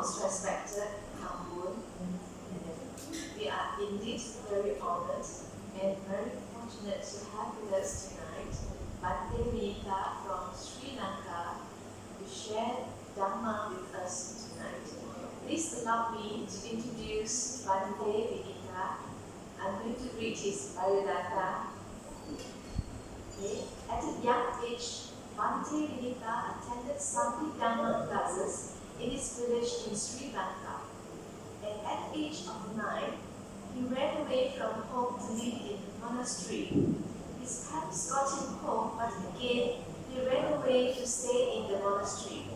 most respected Kambun. We are indeed very honored and very fortunate to have with us tonight Bhante Winitha from Sri Lanka to share Dhamma with us tonight. Please allow me to introduce Bhante Winitha. I'm going to read his biodata. Okay. At a young age, Bhante Winitha attended Santi Dhamma classes in his village in Sri Lanka. 9, he ran away from home to live in the monastery. His parents got him home, but again he ran away to stay in the monastery.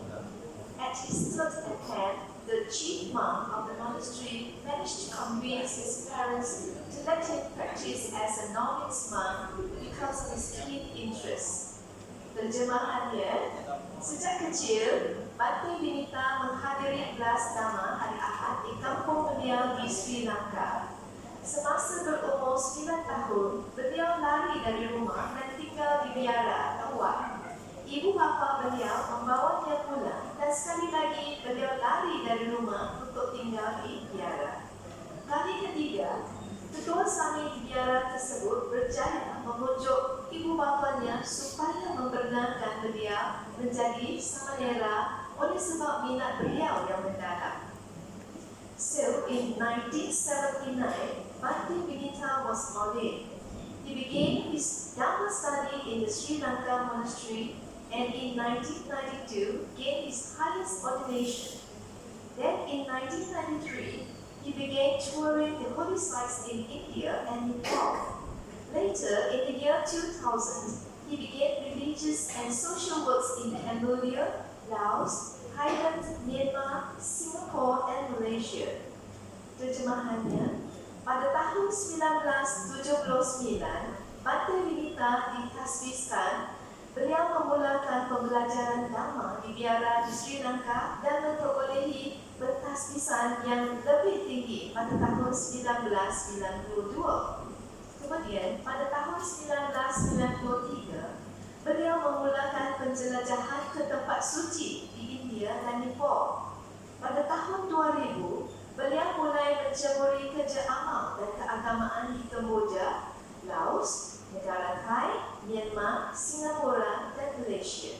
At his third attempt, the chief monk of the monastery managed to convince his parents to let him practice as a novice monk because of his keen interest. Terjemahannya, sejak kecil, Bhante Winitha menghadiri kelas Dhamma hari Ahad di kampung beliau di Sri Lanka. Semasa berumur 9 tahun, beliau lari dari rumah dan tinggal di biara Tawar. Ibu bapa beliau membawanya pulang dan sekali lagi beliau lari dari rumah untuk tinggal di biara. Kali ketiga, kedua suami di biara tersebut berjaya memujuk ibu bapanya supaya membenarkan beliau menjadi samanera oleh sebab minat beliau yang mendalam. So, in 1979, Bhante Winitha was ordained. He began his Dhamma study in the Sri Lanka monastery and in 1992 gained his highest ordination. Then in 1993, he began touring the holy sites in India and Nepal. Later, in the year 2000, he began religious and social works in Cambodia, Laos, Thailand, Myanmar, Singapore and Malaysia. Terjemahannya, pada tahun 1979, Bhante Winitha ditasbihkan. Beliau memulakan pembelajaran Dhamma di biara di Sri Lanka dan memperolehi bertasbisan yang lebih tinggi pada tahun 1992. Kemudian, pada tahun 1993, beliau memulakan penjelajahan ke tempat suci di India dan Nepal. Pada tahun 2000, beliau mulai menceburi kerja amal dan keagamaan di Kemboja, Laos, negara Thai, Myanmar, Singapura dan Malaysia.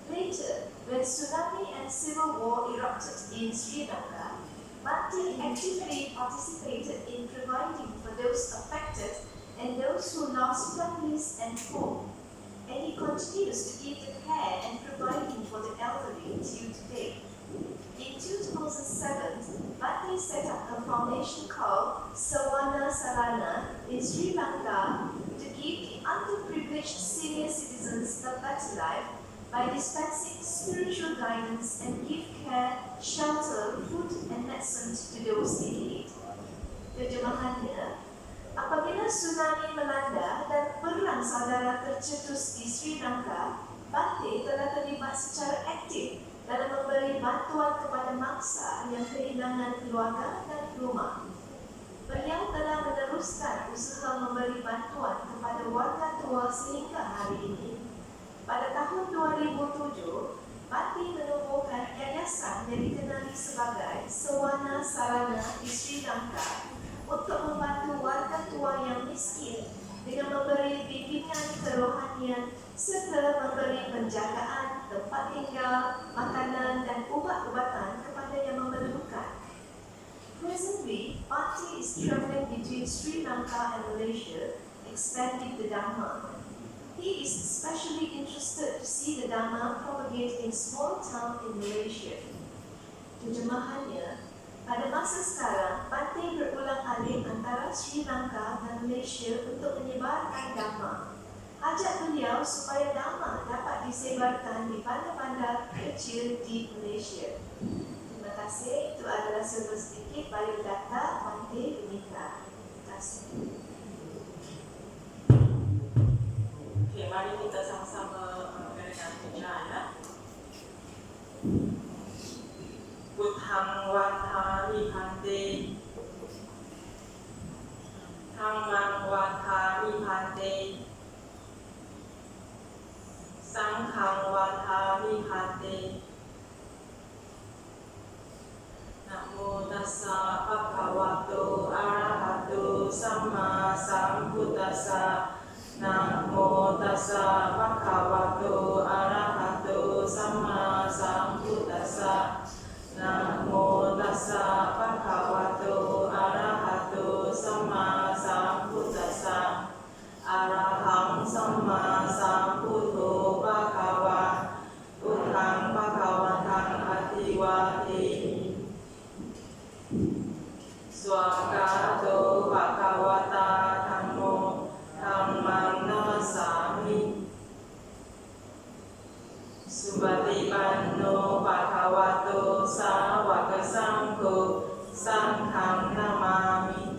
Later, when tsunami and civil war erupted in Sri Lanka, Bhante actively participated in providing for those affected and those who lost families and home. And he continues to give the care and providing for the elderly till today. In 2007, Bhante set up a foundation called Sawana Sarana in Sri Lanka to give the underprivileged senior citizens a better life by dispensing spiritual guidance and give care, shelter, food and medicine to those in need. Terjemahannya, apabila tsunami melanda dan perang saudara tercetus di Sri Lanka, Bhante telah terlibat secara aktif dalam memberi bantuan kepada mangsa yang kehilangan keluarga dan rumah. Beliau telah meneruskan usaha memberi bantuan kepada warga tua sehingga hari ini. Pada tahun 2007, Bhante menubuhkan yayasan yang dikenali sebagai Sawana Sarana di Sri Lanka untuk membantu warga tua yang miskin dengan memberi bimbingan kerohanian serta memberi penjagaan, tempat tinggal, makanan dan ubat-ubatan kepada yang memerlukan. Presently, Bhante is traveling between Sri Lanka and Malaysia, expanding the Dhamma. He is especially interested to see the Dhamma propagated in small town in Malaysia. Terjemahannya, pada masa sekarang, Bhante berulang-alik antara Sri Lanka dan Malaysia untuk menyebarkan Dhamma. Ajak beliau supaya Dhamma dapat disebarkan di bandar-bandar kecil di Malaysia. Terima kasih. Itu adalah sedikit biodata Bhante Winitha. Terima kasih. Okay, mari kita sama-sama dengan penjaya. Buddhang Vatari Bhante, Dhammang Vatari Bhante, Sanghang Vatari Bhante. Namo tassa bhagavato arahato samma sambuddhassa. Namo tassa bhagavato arahato samma sambuddhassa. Namo tassa bhagavato arahato samma sambuddhassa. Arahang samma sambuddho bhagava. Buddhang bhagava Swakato Bhagavata Dhammo Dhammang Namasami Supatipanno Bhagavato Sāvaka Saṅgho Saṅgham Namami.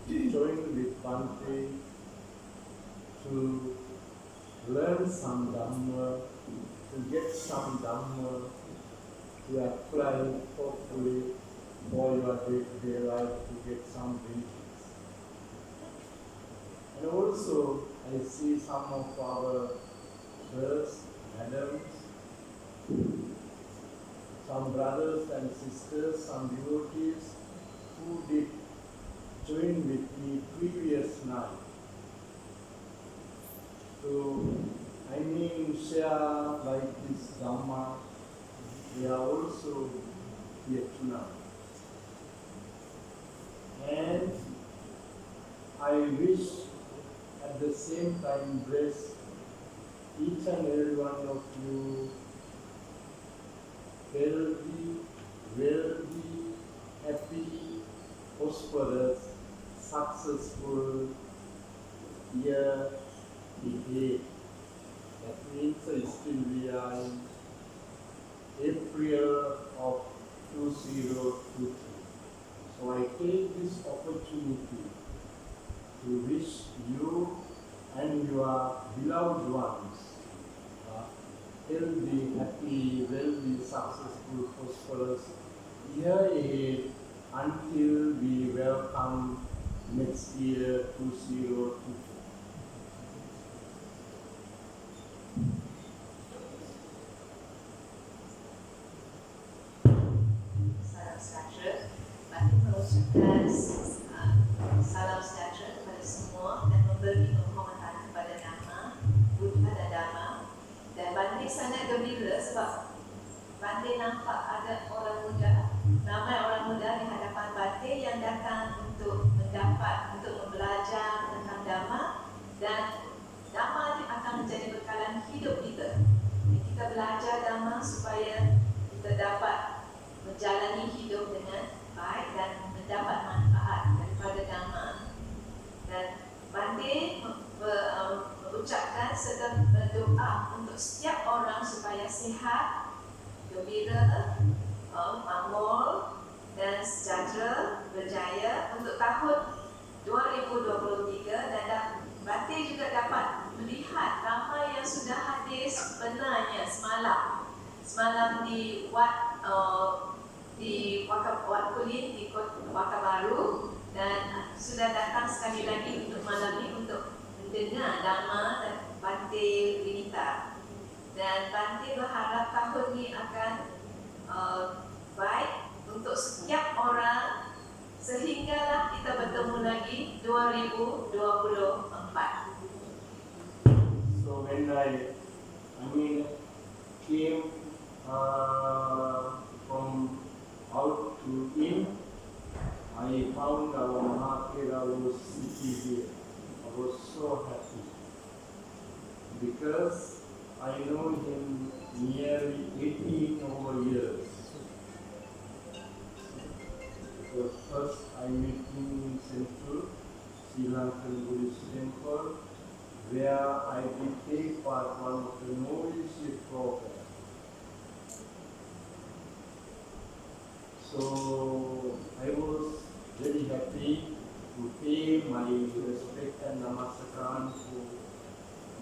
To join with Bhante to learn some Dhamma, to get some Dhamma, to apply hopefully for your day-to-day life to get some benefits. And also, I see some of our sirs, madams, some brothers and sisters, some devotees who did join with me previous night. So, share like this Dhamma, they are also here tonight. And I wish at the same time bless each and every one of you wealthy, happy, prosperous, successful year ahead. That means still we are in April of 2023. So I take this opportunity to wish you and your beloved ones healthy, happy, wealthy, successful, prosperous year ahead until we welcome next year 2024. Salam sejahtera. Bhante mengucapkan salam sejahtera kepada semua dan memberi penghormatan kepada Dhamma, Buddha dan Dhamma. Dan Bhante sangat gembira sebab Bhante nampak ada orang muda, ramai orang muda di hadapan Bhante yang datang untuk belajar tentang Dhamma, dan Dhamma ini akan menjadi bekalan hidup kita. Kita belajar Dhamma supaya kita dapat menjalani hidup dengan baik dan mendapat manfaat daripada Dhamma. Dan Bhante mengucapkan serta berdoa untuk setiap orang supaya sihat, gembira, makmur dan sejahtera, berjaya untuk tahun 2023. Dan Bhante juga dapat melihat ramai yang sudah hadir sebenarnya semalam di Wat Kulin di Kota Baru, dan sudah datang sekali lagi untuk malam ini untuk mendengar Dhamma dan Bhante Winitha. Dan Bhante berharap tahun ini akan baik untuk setiap orang sehinggalah kita bertemu lagi 2024. So when I came from out to in, I found our Mahathira was sitting here. I was so happy because I know him nearly 18 over years. Because first I met him in Central Sri Lankan Buddhist Temple, where I did take part one of the novitiate program. So I was very happy to pay my respect and namaskaran to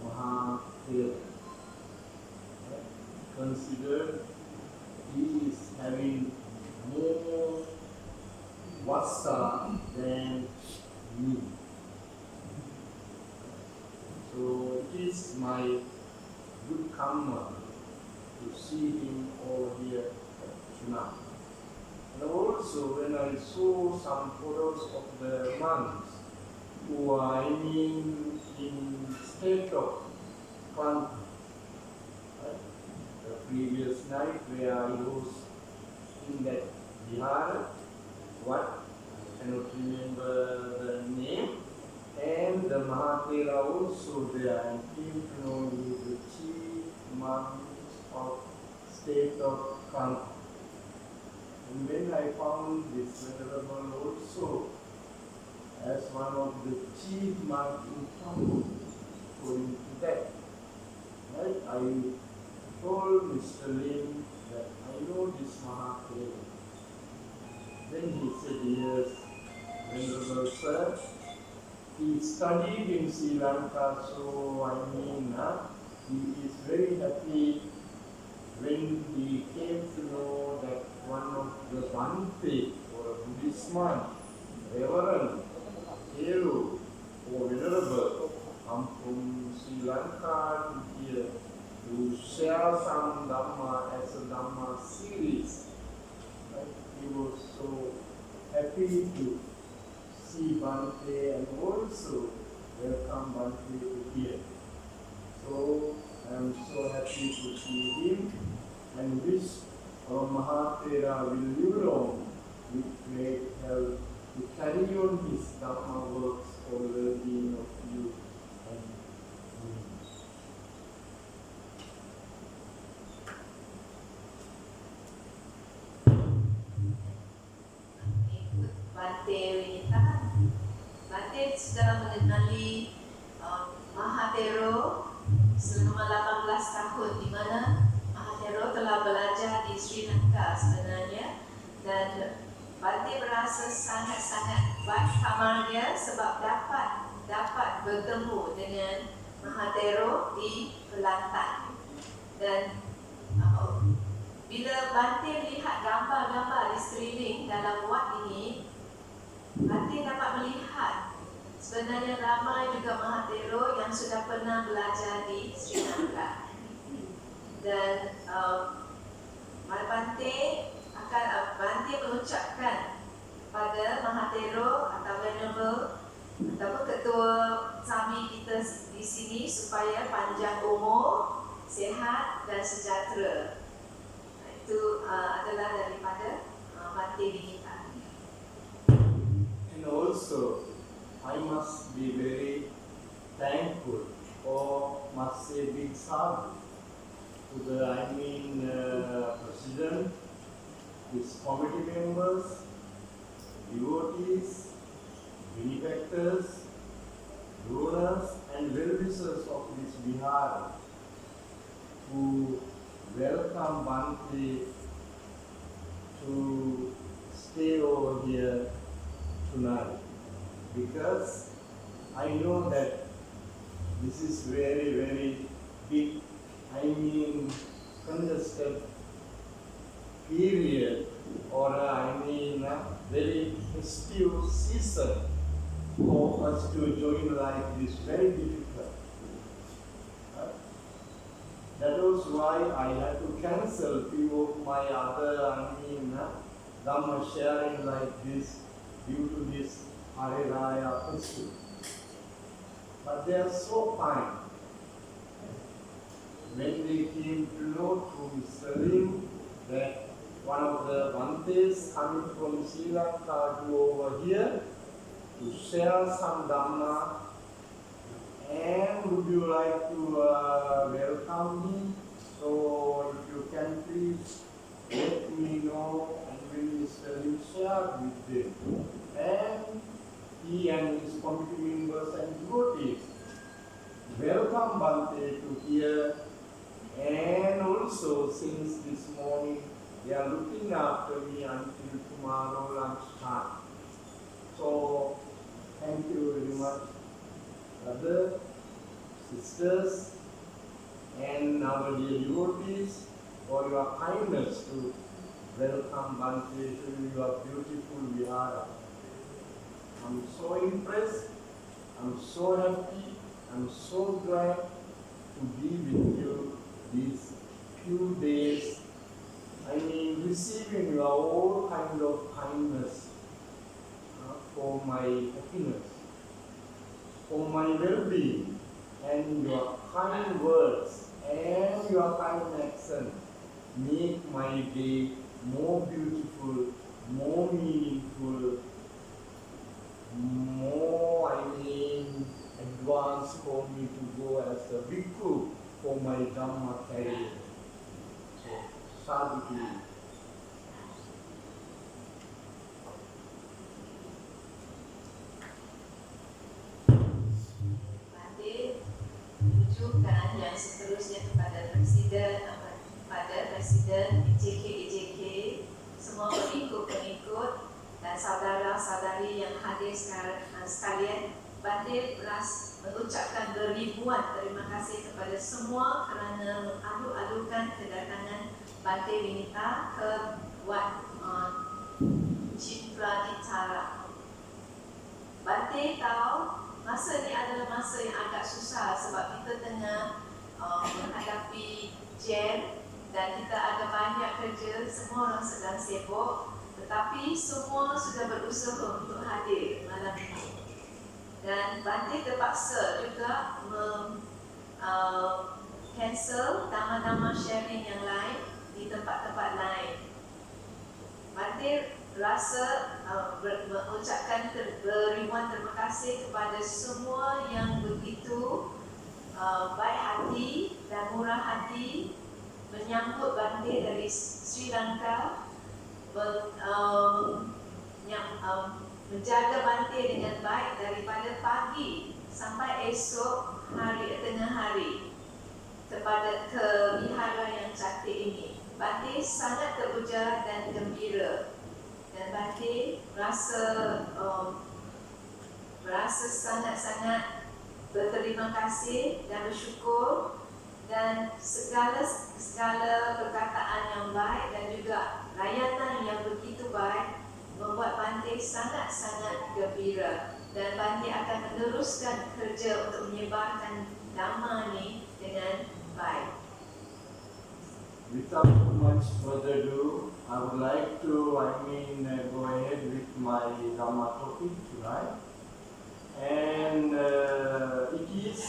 Mahathira. Consider he is having more vasa than me. So it is my good karma to see him over here tonight. And also when I saw some photos of the monks who are in state of Kelantan, right? The previous night where I was in that vihara, what I cannot remember the name, and the Mahathira also there, and came to know he is the chief monk of state of Kelantan. And when I found this venerable also as one of the chief monks in Kelantan, according to that, right, I told Mr. Lim that I know this Mahathira. Then he said, yes, Venerable Sir, he studied in Sri Lanka, so very happy when he came to know that one of the Bhante or a Buddhist monk, Reverend, Hero, or Venerable, come from Sri Lanka to here to share some Dhamma as a Dhamma series. Right? He was so happy to see Bhante and also welcome Bhante to here. So I am so happy to see him and wish our Mahatera will live long with great health to carry on his Dhamma works for the well-being of you and me. Bhante Winitha. Bhante sudah mengenali Mahatero selama 18 tahun, di mana Mahatero telah belajar di Sri Lanka sebenarnya, dan Bhante merasa sangat-sangat baik kamarnya sebab dapat bertemu dengan Mahatero di Kelantan. Dan bila Bhante melihat gambar-gambar di sekeliling dalam wad ini, Bhante dapat melihat sebenarnya ramai juga Mahatero yang sudah pernah belajar di Sri Lanka. Dan Bhante mengucapkan pada Mahatero atau Venerable ataupun ketua Sami kita di sini supaya panjang umur, sihat dan sejahtera. Itu adalah daripada Bhante Winitha. And also, I must be very thankful or must say big sadhu to the President, his committee members, devotees, benefactors, donors and well-wishers of this Vihara who welcome Bhante to stay over here tonight, because I know that this is very, very big, congested period, or very festive season for us to join like this, very difficult. That was why I had to cancel few of my other Dhamma sharing like this due to this Hare Raya festival. But they are so kind. When they came to know through Salim that one of the Bhantes coming from Sri Lanka to over here to share some Dhamma, and would you like to welcome me? So if you can please let me know, and we will share with them. And he and his committee members and devotees welcome Bhante to here, and also since this morning they are looking after me until tomorrow lunchtime. So thank you very much, brothers, sisters, and our dear devotees, for your kindness to welcome Bhante to your beautiful Vihara. I'm so impressed, I'm so happy, I'm so glad to be with you these few days. Receiving your all kind of kindness for my happiness, for my well-being, and your kind words and your kind action make my day more beautiful, more meaningful, more advanced for me to go as a bhikkhu for my Dhamma career. So, sadhu to you. Bhante menunjukkan yang seterusnya kepada Presiden EJK, semua pengikut-pengikut dan saudara-saudari yang hadir sekalian, Bhante mengucapkan beribuan terima kasih kepada semua kerana mengalu-alukan kedatangan Bhante Winitha ke Wat Chinpradittaram. Bhante tahu masa ini adalah masa yang agak susah sebab kita tengah menghadapi jam dan kita ada banyak kerja, semua orang sedang sibuk, tetapi semua sudah berusaha untuk hadir malam ini. Dan Bhante terpaksa juga cancel nama-nama sharing yang lain di tempat-tempat lain. Bhante rasa mengucapkan beribuan terima kasih kepada semua yang begitu baik hati dan murah hati menyambut Bhante dari Sri Lanka, menjaga Bhante dengan baik daripada pagi sampai esok hari tengah hari ke wihara yang cantik ini. Bhante sangat teruja dan gembira dan Bhante merasa sangat-sangat berterima kasih dan bersyukur, dan segala perkataan yang baik dan juga layanan yang begitu baik membuat Bhante sangat-sangat gembira, dan Bhante akan meneruskan kerja untuk menyebarkan dhamma ni dengan baik. Without much further ado, I would like to go ahead with my Dhamma topic tonight. And it is,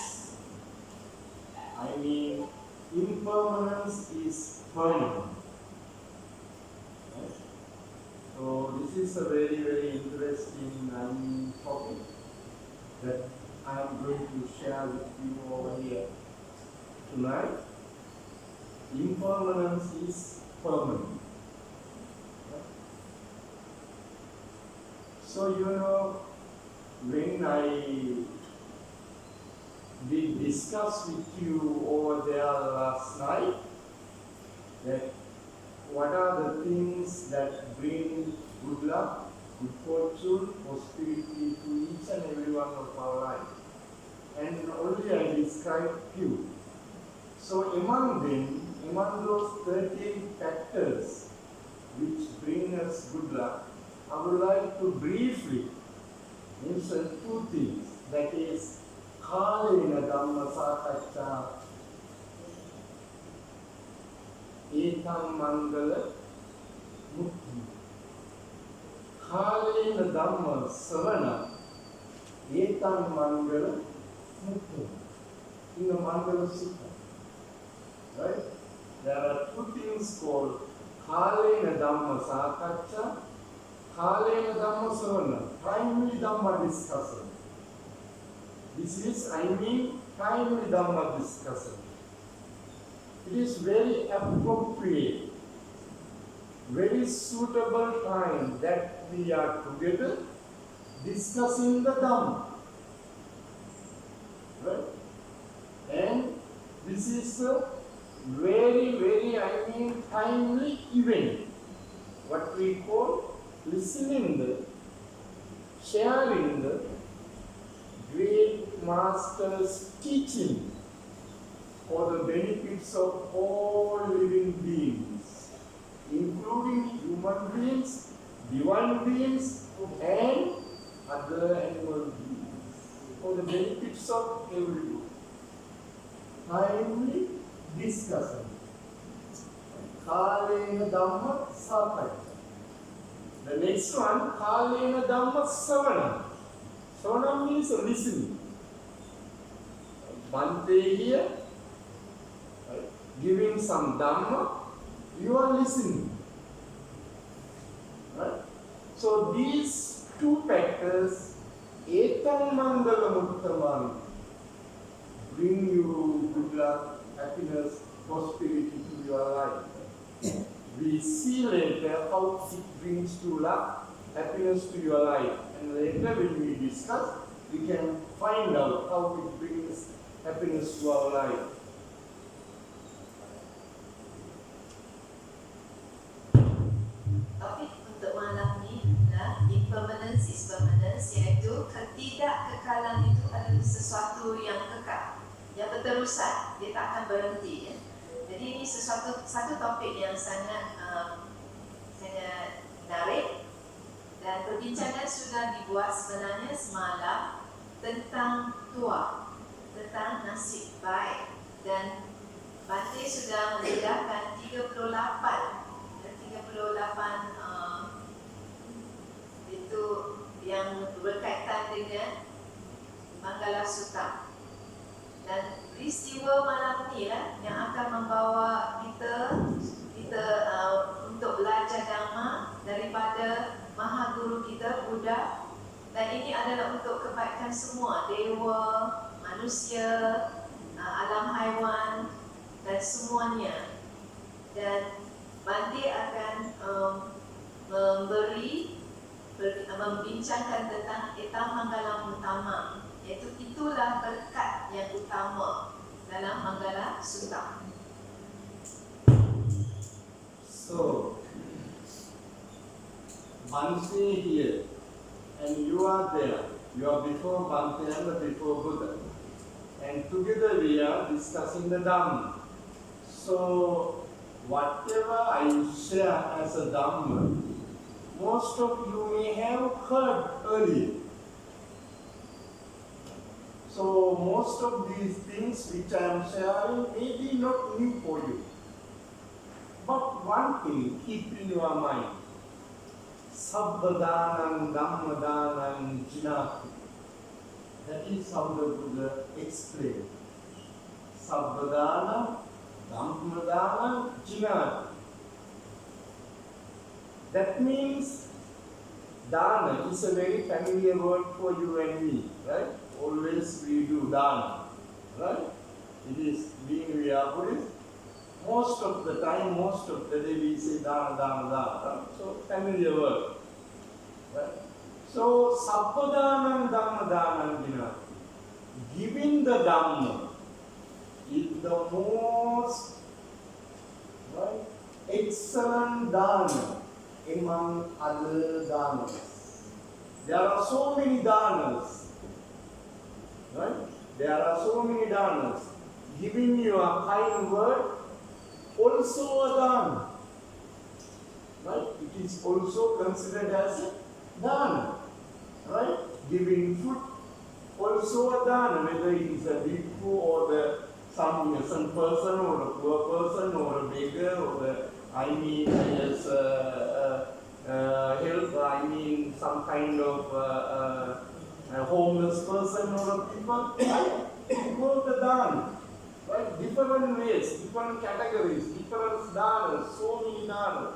impermanence is permanent. Right? So this is a very, very interesting topic that I am going to share with you over here tonight. Impermanence is permanent. So when I did discuss with you over there last night that what are the things that bring good luck, good fortune, prosperity to each and every one of our life, and only I described few. So among those 13 factors which bring us good luck, I would like to briefly mention two things. That is, Kalena Dhamma Sakaccha, Etam Mangala Mukti. Kalena Dhamma Savana, Etam Mangala Mukti. In the Mangala Sutta. Right? There are two things called Kalena Dhamma Sakaccha, Kalena Dhamma Savana, timely Dhamma discussion. This is, timely Dhamma discussion. It is very appropriate, very suitable time that we are together discussing the Dhamma. Right? And this is a very, very, timely event. What we call listening sharing the great master's teaching for the benefits of all living beings, including human beings, divine beings, and other animal beings, for the benefits of everyone. Timely discussion. Kalena Dhamma Sakaccha. The next one, Kalena Dhamma Savana. Savana means listening. Bhante here, right, giving some Dhamma, you are listening. Right? So these two factors, Etam Mangala Muktamani, bring you good luck, happiness, prosperity to your life. We see later how it brings to luck, happiness to your life. And later when we discuss, we can find out how it brings happiness to our life. Topik untuk malam ni adalah impermanence is permanence, iaitu ketidakkekalan meneruskan, dia tak akan berhenti ya. Jadi ini satu topik yang sangat menarik, dan perbincangan sudah dibuat sebenarnya semalam tentang tua, tentang nasib baik, dan Bhante sudah mendedahkan 38 itu yang berkaitan dengan Manggala Sutta. Dan peristiwa malam ni lah yang akan membawa kita untuk belajar Dhamma daripada Maha Guru kita, Buddha. Dan ini adalah untuk kebaikan semua, dewa, manusia, alam haiwan dan semuanya. Dan Bhante akan membincangkan tentang Eta Manggala Utama, iaitu itulah berkat yang utama dalam Manggala Sutta. So, Bhante here, and you are there. You are before Bhante and before Buddha. And together we are discussing the Dhamma. So, whatever I share as a Dhamma, most of you may have heard earlier. So, most of these things which I am sharing may be not new for you. But one thing, keep in your mind. Sabbadhanam Dhammadhanam Jinati. That is how the Buddha explained. Sabbadhanam Dhammadhanam Jinati. That means dana is a very familiar word for you and me, right? Always we do dana, right? It is, being we are Buddhist, most of the time, most of the day we say dana, dana, dana, right? So familiar word, right? So Sabbadhanam Dhammadhanam Jinati. Giving the Dhamma is the most, right, excellent dana among other dhanas. There are so many dhanas, right? There are so many dhanas. Giving you a kind word, also a dana, right? It is also considered as a dana, right? Giving food, also a dana, whether it is a bhikkhu or some innocent person or a poor person or a beggar or help, some kind of a homeless person or a people, go the dana, right? Different ways, different categories, different dhanas, so many dhanas.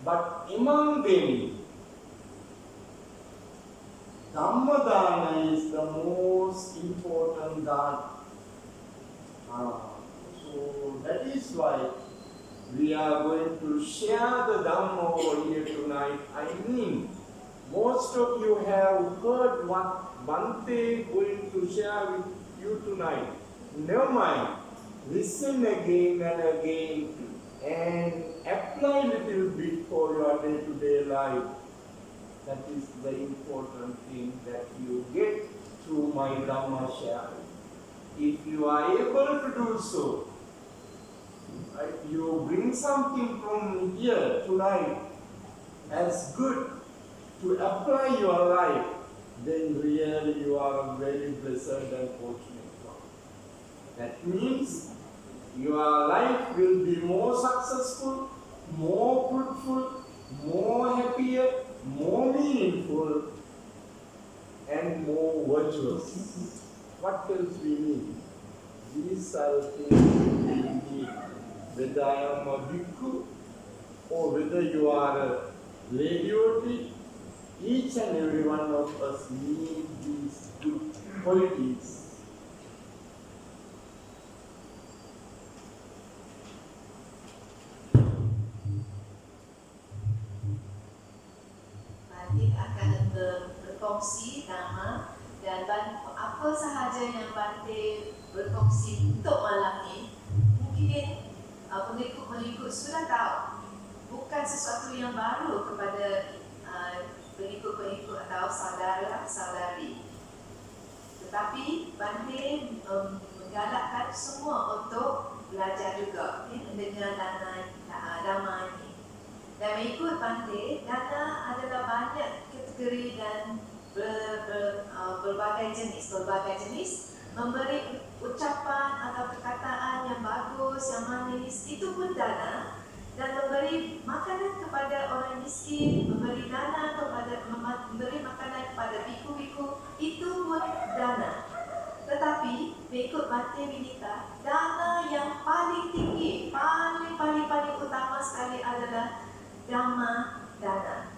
But among them, Dhammadana is the most important dana. So that is why we are going to share the Dhamma over here tonight. Most of you have heard what Bhante is going to share with you tonight. Never mind. Listen again and again and apply a little bit for your day-to-day life. That is the important thing that you get through my Dhamma sharing. If you are able to do so, right, you bring something from here tonight as good to apply your life, then really you are a very blessed and fortunate one. That means your life will be more successful, more fruitful, more happier, more meaningful, and more virtuous. What else we need? These are the things we need. Whether I am a bhikkhu or whether you are a lay devotee, each and every one of us need these good qualities. Bhante akan berkongsi Dhamma, dan apa sahaja yang Bhante berkongsi untuk malam ni, mungkin pengikut sudah tahu, bukan sesuatu yang baru kepada pengikut atau saudara-saudari. Tetapi Bhante menggalakkan kita semua untuk belajar juga dengan dhamma ini. Dan mengikut Bhante, dana adalah banyak kategori dan berbagai jenis. Memberi ucapan atau perkataan yang bagus, yang manis, itu pun dana. Dan memberi makanan kepada orang miskin, memberi makanan kepada biku-biku, itu pun dana. Tetapi mengikut Bhante Winitha, dana yang paling tinggi, paling utama sekali adalah dhamma dana.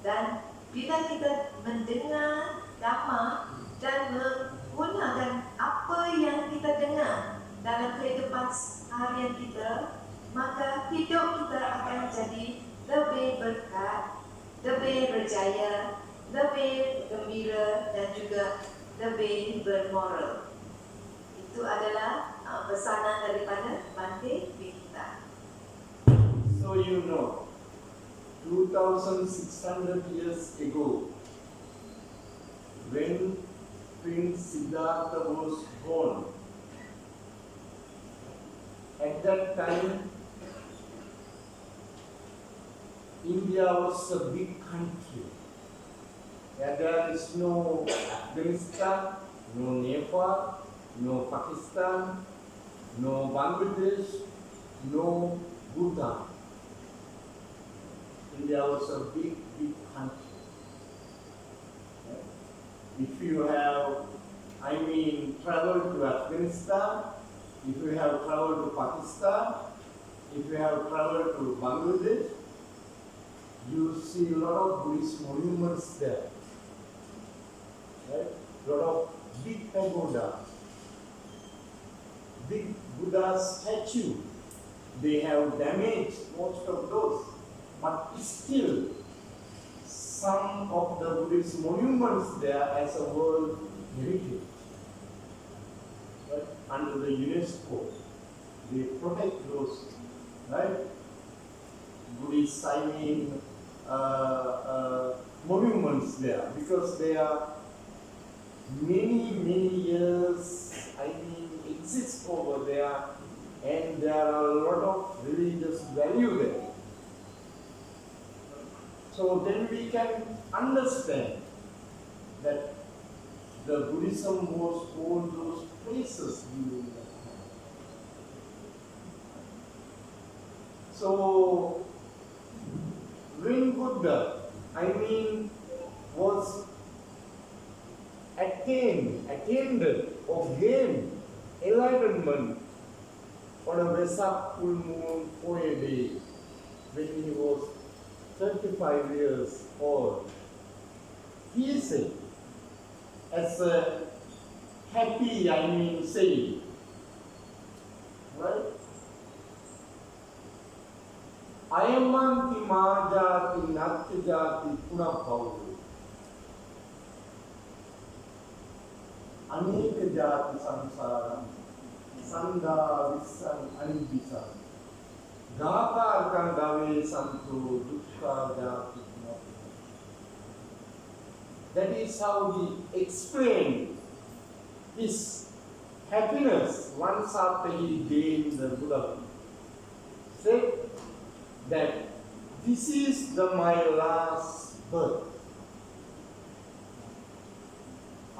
Dan bila kita mendengar dhamma dan menggunakan apa yang kita dengar dalam kehidupan harian kita, maka hidup kita akan jadi lebih berkat, lebih berjaya, lebih gembira dan juga lebih bermoral. Itu adalah pesanan daripada Bhante Winitha. So you know, 2,600 years ago, when Prince Siddhartha was born, at that time, India was a big country. There is no Afghanistan, no Nepal, no Pakistan, no Bangladesh, no Bhutan. India was a big country. If you have, traveled to Afghanistan, if you have traveled to Pakistan, if you have traveled to Bangladesh, you see a lot of Buddhist monuments there. Right? A lot of big pagoda, big Buddha statue. They have damaged most of those, but still some of the Buddhist monuments there as a world heritage. Right? Under the UNESCO, they protect those, right? Buddhist monuments there, because they are many years exist over there, and there are a lot of religious value there. So then we can understand that the Buddhism was all those places during that time. So when Buddha, was attained or gained enlightenment on a Vesak full moon Poya day, when he was 35 years old, he said, as a happy, saying, right? Ayamanti majati natyajati punapavru. Aneka jati samsaram, sanda vissan anibisam. Gata akan gawe santu dukkha jati punapavru. That is how he explained his happiness once after he gained the Buddha. Said that this is my last birth.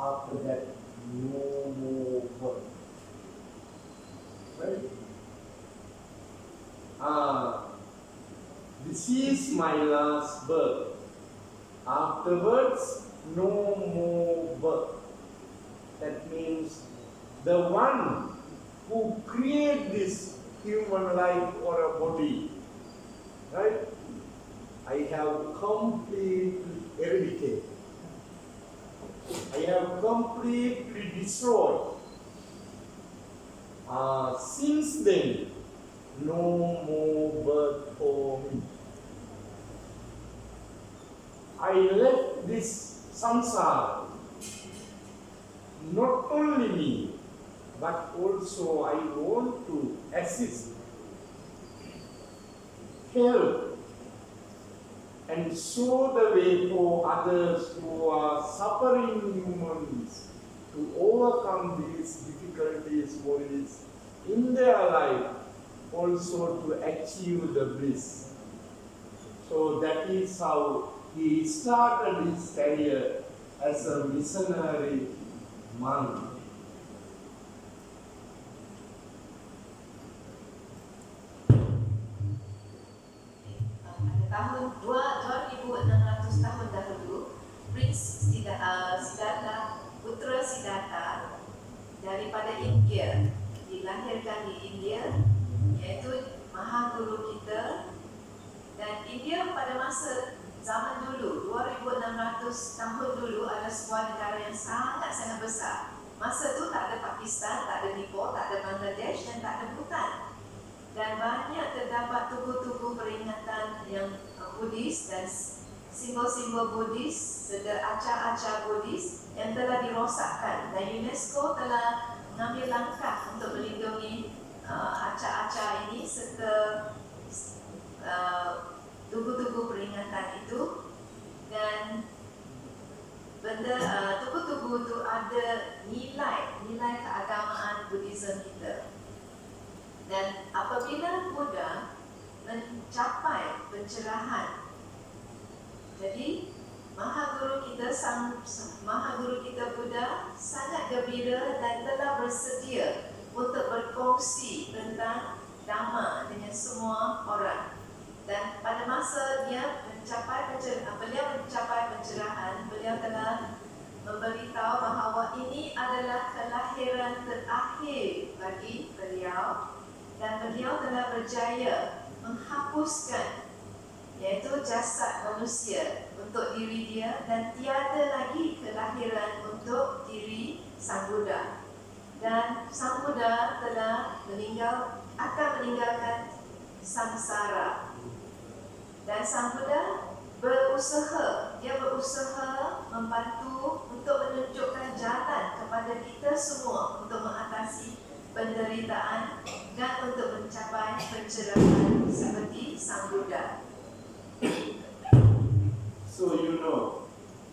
After that, no more birth. Right? This is my last birth. Afterwards, no more birth. That means the one who created this human life or a body, right? I have completely eradicated. I have completely destroyed. Since then, no more birth for me. I left this samsara, not only me, but also I want to assist, help, and show the way for others who are suffering humans to overcome these difficulties. difficulties, worries in their life also to achieve the bliss. So that is how he started his career as a missionary monk. Pada tahun 2600 tahun dahulu, Prince Siddhartha, putra Siddhartha daripada India, dilahirkan di India, iaitu Mahaguru kita. Dan India pada masa zaman dulu, 2600 tahun dulu, adalah sebuah negara yang sangat-sangat besar. Masa tu tak ada Pakistan, tak ada Nepal, tak ada Bangladesh dan tak ada Bhutan. Dan banyak terdapat tugu-tugu peringatan yang Buddhis dan simbol-simbol Buddhis serta acar-acar Buddhis yang telah dirosakkan, dan UNESCO telah mengambil langkah untuk melindungi acar-acar ini serta tugu-tugu peringatan itu. Dan tugu-tugu itu ada nilai keagamaan Buddhism kita. Dan apabila Buddha mencapai pencerahan, jadi Mahaguru kita Buddha sangat gembira dan telah bersedia untuk berkongsi tentang Dhamma dengan semua orang. Dan pada masa beliau mencapai pencerahan, beliau telah memberitahu bahawa ini adalah kelahiran terakhir bagi beliau, dan beliau telah berjaya menghapuskan iaitu jasad manusia untuk diri dia, dan tiada lagi kelahiran untuk diri Sang Buddha. Dan Sang Buddha telah akan meninggalkan samsara. Dan Sang Buddha berusaha membantu untuk menunjukkan jalan kepada kita semua untuk mengatasi penderitaan dan untuk mencapai pencerahan seperti Sang Buddha. So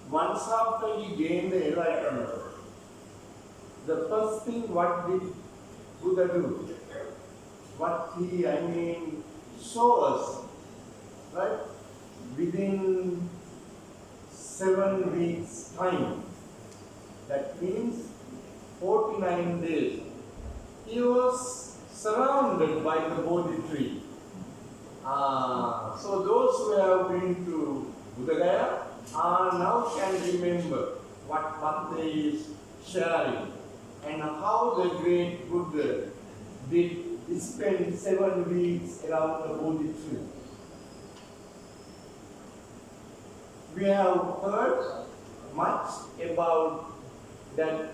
once after he gained the enlightenment, the first thing what did Buddha do? What he, show us, right? Within 7 weeks time, that means 49 days, he was surrounded by the Bodhi tree. So those who have been to Buddha Gaya now can remember what Bhante is sharing and how the great Buddha did spend 7 weeks around the Bodhi tree. We have heard much about that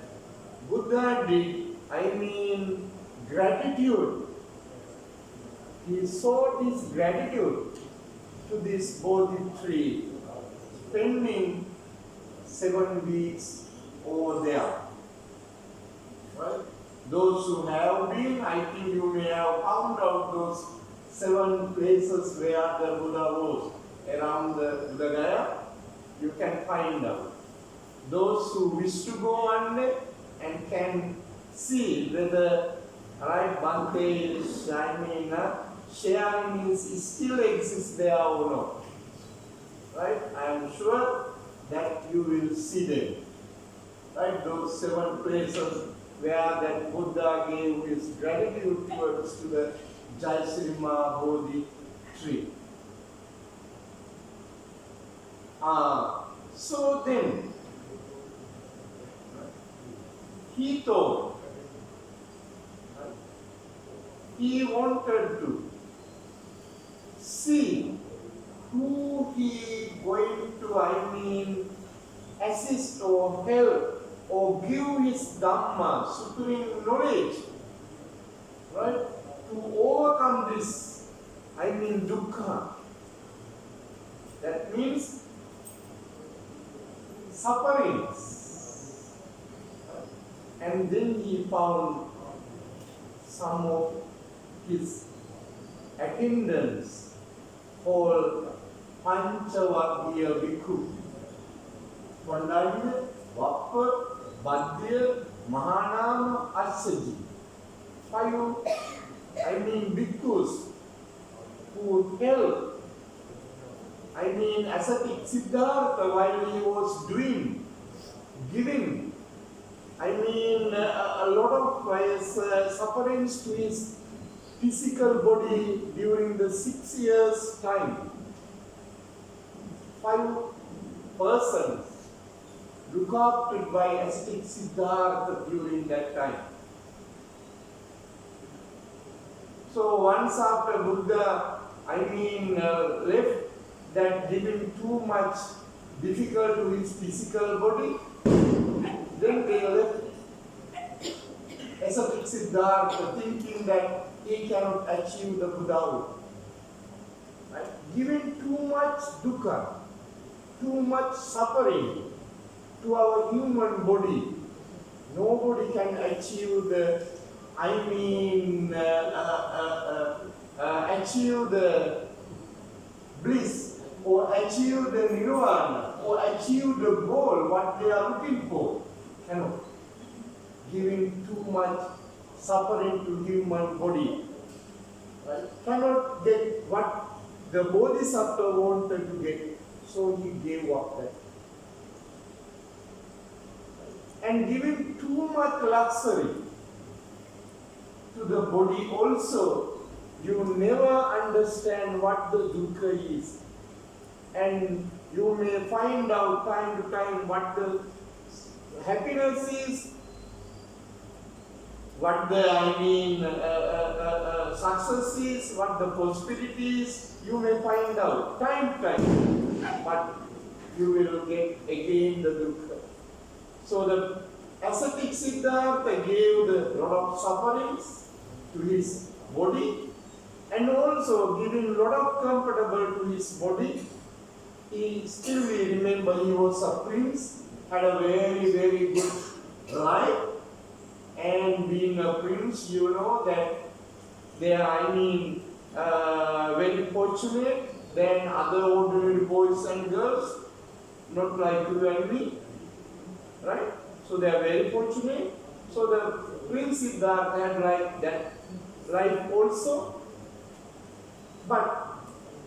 Buddha did, gratitude. He showed his gratitude to this Bodhi tree, spending 7 weeks over there. Right? Those who have been, I think you may have found out those 7 places where the Buddha was around the Buddha Gaya. You can find out. Those who wish to go one day and can see whether Bhante is sharing is still exists there or not. Right? I am sure that you will see them. Right? Those 7 places where that Buddha gave his gratitude towards to the Jaisrima Bodhi tree. So then, he thought, he wanted to see who he going to, assist or help or give his Dhamma, supreme knowledge, right, to overcome this, dukkha. That means sufferings. And then he found some of his attendants called Panchavaggiya Bhikkhu. Pandavya, Vappa, Badhya, Mahanama Assaji. 5, bhikkhus who helped, ascetic Siddhartha while he was giving, a lot of sufferings to his physical body during the 6 years time. 5 persons looked after by ascetic Siddhartha during that time. So once after Buddha, left, that giving too much difficult to his physical body, then they left ascetic Siddhartha thinking that he cannot achieve the Buddhahood. Right? Giving too much dukkha, too much suffering to our human body. Nobody can achieve the, achieve the bliss or achieve the nirvana or achieve the goal what they are looking for. Cannot. Giving too much suffering to human body. Right? Cannot get what the Bodhisattva wanted to get, so he gave up that. And giving too much luxury to the body also, you never understand what the dukkha is. And you may find out time to time what the happiness is, what the success is, what the prosperity is. You may find out time to time, but you will get again the dukkha. So the ascetic Siddhartha gave the lot of sufferings to his body, and also giving lot of comfortable to his body. He still we remember he was a prince, had a very, very good life, and being a prince, you know that they are, very fortunate than other ordinary boys and girls, not like you and me, right? So they are very fortunate. So the Prince Siddhartha had like that life also, but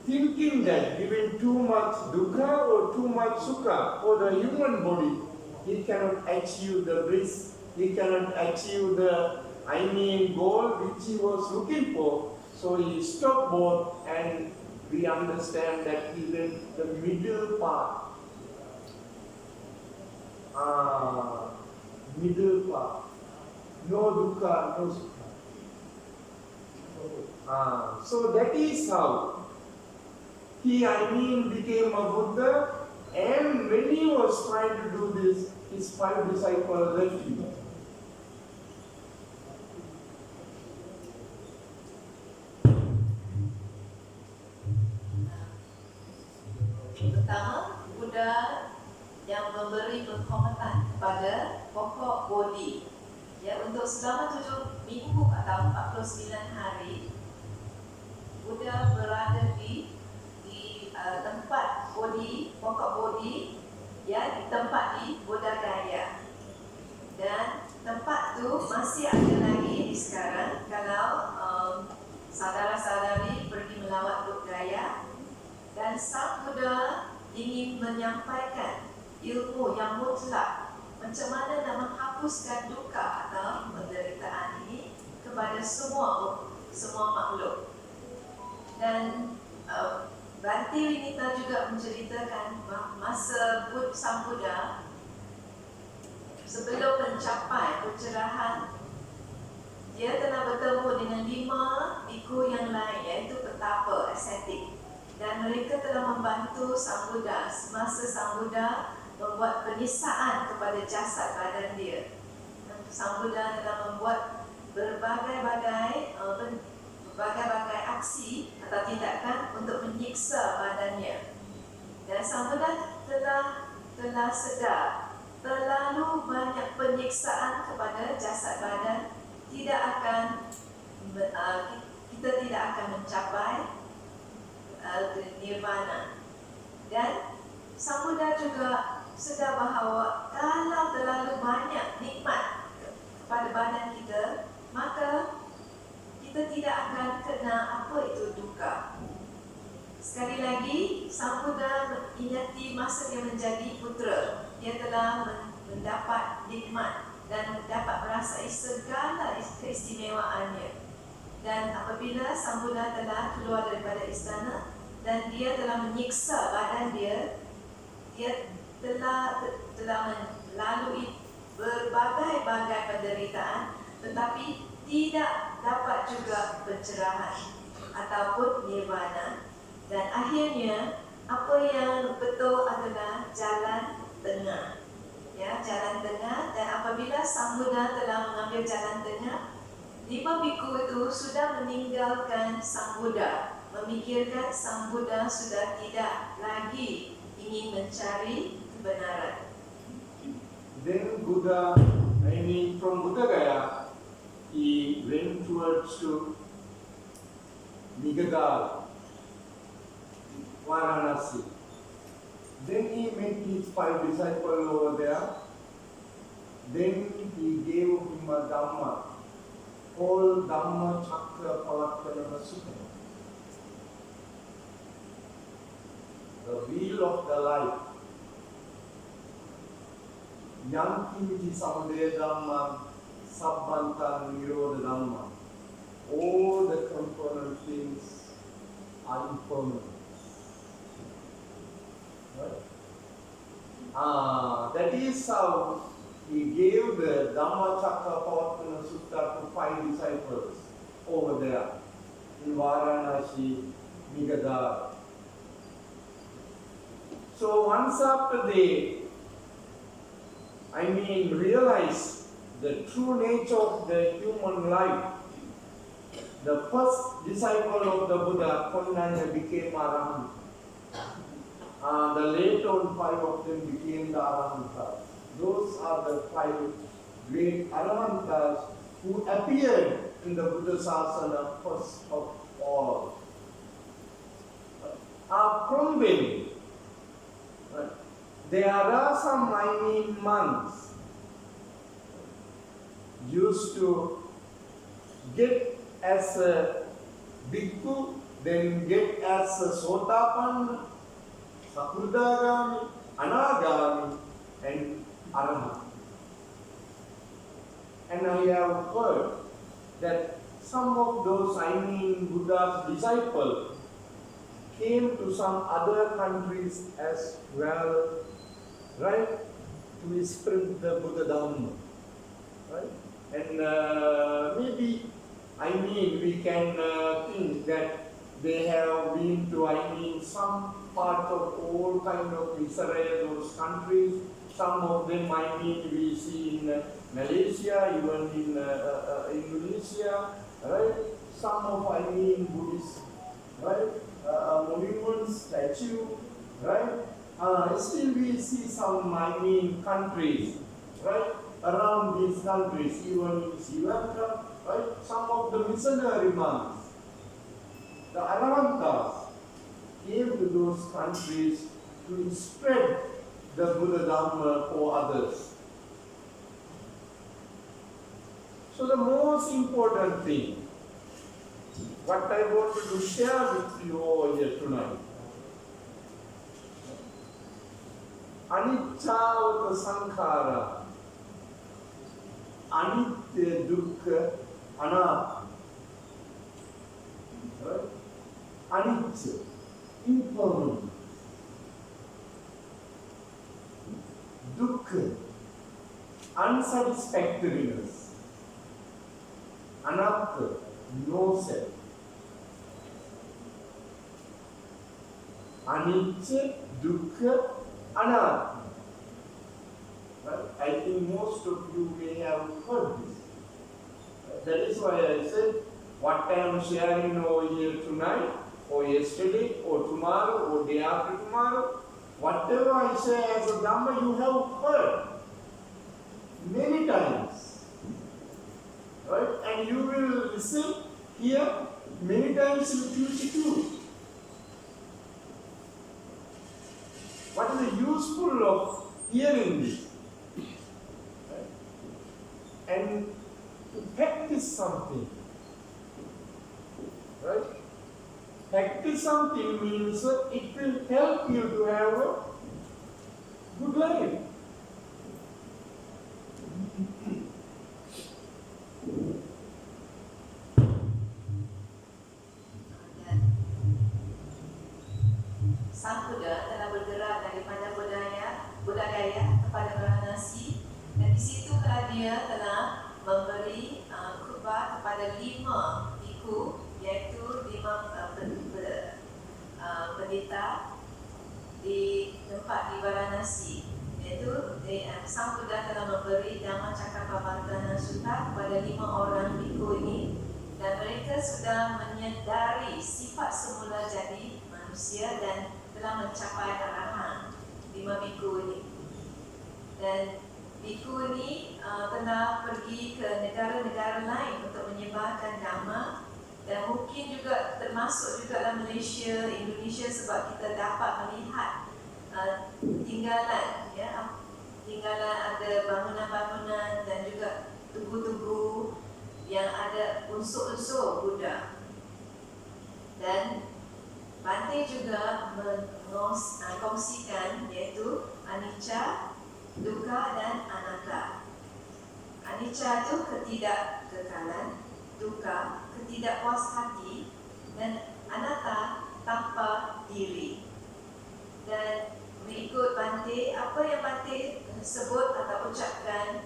thinking that giving too much dukkha or too much sukha for the human body, he cannot achieve the bliss, he cannot achieve the goal which he was looking for. So he stopped both, and we understand that he went the middle path. Middle path. No dukkha, no sukha. So that is how he, became a Buddha, and when he was trying to do this, his 5 disciples left him. Pertama, Buddha yang memberi penghormatan kepada pokok Bodhi. Ya, untuk selama 7 minggu atau 49 hari, Buddha berada di tempat Bodhi, pokok Bodhi, ya, di tempat di Buddha Gaya. Dan tempat tu masih ada lagi di sekarang kalau saudara-saudari pergi melawat Buddha Gaya. Dan Sang Buddha ingin menyampaikan ilmu yang mutlak, macam mana nak menghapuskan duka atau penderitaan ini kepada semua makhluk. Dan Bhante Winitha juga menceritakan masa Sang Buddha sebelum mencapai pencerahan, dia telah bertemu dengan 5 biku yang lain, iaitu petapa, ascetic. Dan mereka telah membantu Sang Buddha semasa Sang Buddha membuat penisaan kepada jasad badan dia. Sang Buddha telah membuat berbagai-bagai aksi atau tindakan untuk menyiksa badannya. Dan Sang Buddha telah sedar terlalu banyak penyiksaan kepada jasad badan kita tidak akan mencapai nirvana. Dan Sang Buddha juga sedar bahawa kalau terlalu banyak nikmat kepada badan kita, maka kita tidak akan kena apa itu duka. Sekali lagi, Sang Buddha ingati masa dia menjadi putera. Dia telah mendapat nikmat dan dapat merasai segala keistimewaannya. Dan apabila Sang Buddha telah keluar daripada istana dan dia telah menyiksa badan dia, dia telah melalui berbagai-bagai penderitaan, tetapi tidak dapat juga pencerahan ataupun nirvana. Dan akhirnya apa yang betul adalah jalan tengah, ya, jalan tengah. Dan apabila Sang Buddha telah mengambil jalan tengah, 5 biku itu sudah meninggalkan Sang Buddha, memikirkan Sang Buddha sudah tidak lagi ingin mencari kebenaran. Then Buddha, from Buddha Gaya, he went towards to Nigadal, Varanasi. Then he met his 5 disciples over there. Then he gave him a Dhamma, called Dhamma Chakra Pavattanana Sutta. The wheel of the life. Yanti Samudaya Dhamma, Sabbantan Nirodha Dhamma. All the component things are impermanent. Right? That is how he gave the Dhamma Chakra Pavatana Sutta to 5 disciples over there in Varanasi, Nigadar. So once after they, realize the true nature of the human life, the first disciple of the Buddha, Kondanya, became Arahant. The later on 5 of them became the Arahantas. Those are the 5 great Arahantas who appeared in the Buddha Sasana first of all. From when there are some monks used to get as a bhikkhu, then get as a sotapanna, sakurdagami, anagami, and arahant. And I have heard that some of those Buddha's disciples came to some other countries as well, right, to spread the Buddha Dhamma, right? And maybe, we can think that they have been to, some part of all kind of Israel, those countries. Some of them, we see in Malaysia, even in Indonesia, right? Some of, Buddhist, right? Monuments, statue, right? Still we see some, countries, right? Around these countries, even in Sri Lanka, right? Some of the missionary monks, the Arahantas, came to those countries to spread the Buddha Dhamma for others. So the most important thing, what I wanted to share with you over here tonight, Anicca sankhara, anitya dukkha anatta. Right? Anitya, impermanent. Dukkha, unsatisfactoriness. Anatta, no self. Anicca, dukkha, anatta. Right? I think most of you may have heard this. That is why I said, what I am sharing over here tonight, or yesterday, or tomorrow, or day after tomorrow, whatever I say as a Dhamma, you have heard many times. Right? And you will listen here many times in the future too. What is the useful of hearing this? Right? And practice something. Right? Practice something means it will help you to have a good life. Sang Buddha telah bergerak daripada budaya kepada Varanasi, dan di situlah dia telah memberi khutbah kepada 5 biku, iaitu 5 pendeta di tempat di Varanasi. Iaitu Sang Buddha telah memberi Dhamma Cakkappavattana Sutta kepada 5 orang biku ini, dan mereka sudah menyedari sifat semula jadi manusia dan telah mencapai arahan 5 biku ini. Dan biku ini telah pergi ke negara-negara lain untuk menyebarkan Dhamma, dan mungkin juga termasuk juga dalam Malaysia, Indonesia, sebab kita dapat melihat tinggalan, ya, tinggalan ada bangunan-bangunan dan juga tugu-tugu yang ada unsur-unsur Buddha. Dan Bhante juga mengkongsikan iaitu anicca, dukkha dan anatta. Anicca itu ketidakkekalan, dukkha ketidakpuas hati, dan anatta tanpa diri. Dan mengikut Bhante, apa yang Bhante sebut atau ucapkan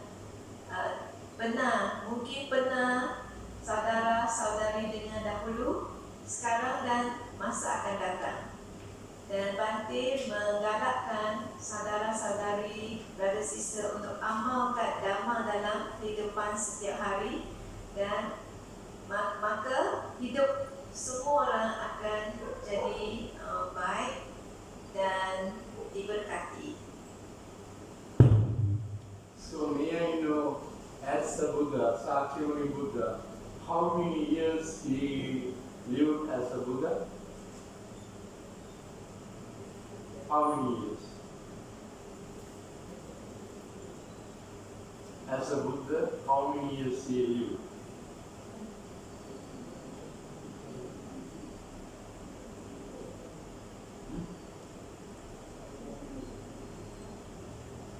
benar, mungkin pernah saudara-saudari dengar dahulu, sekarang dan masa akan datang. Dan Bhante menggalakkan saudara-saudari, brother sister untuk amalkan Dhamma dalam kehidupan setiap hari, dan maka hidup semua orang akan jadi baik dan diberkati. So may I know, as a Buddha, Sakyamuni Buddha, how many years he lived as a Buddha? How many years? As a Buddha, how many years he lived?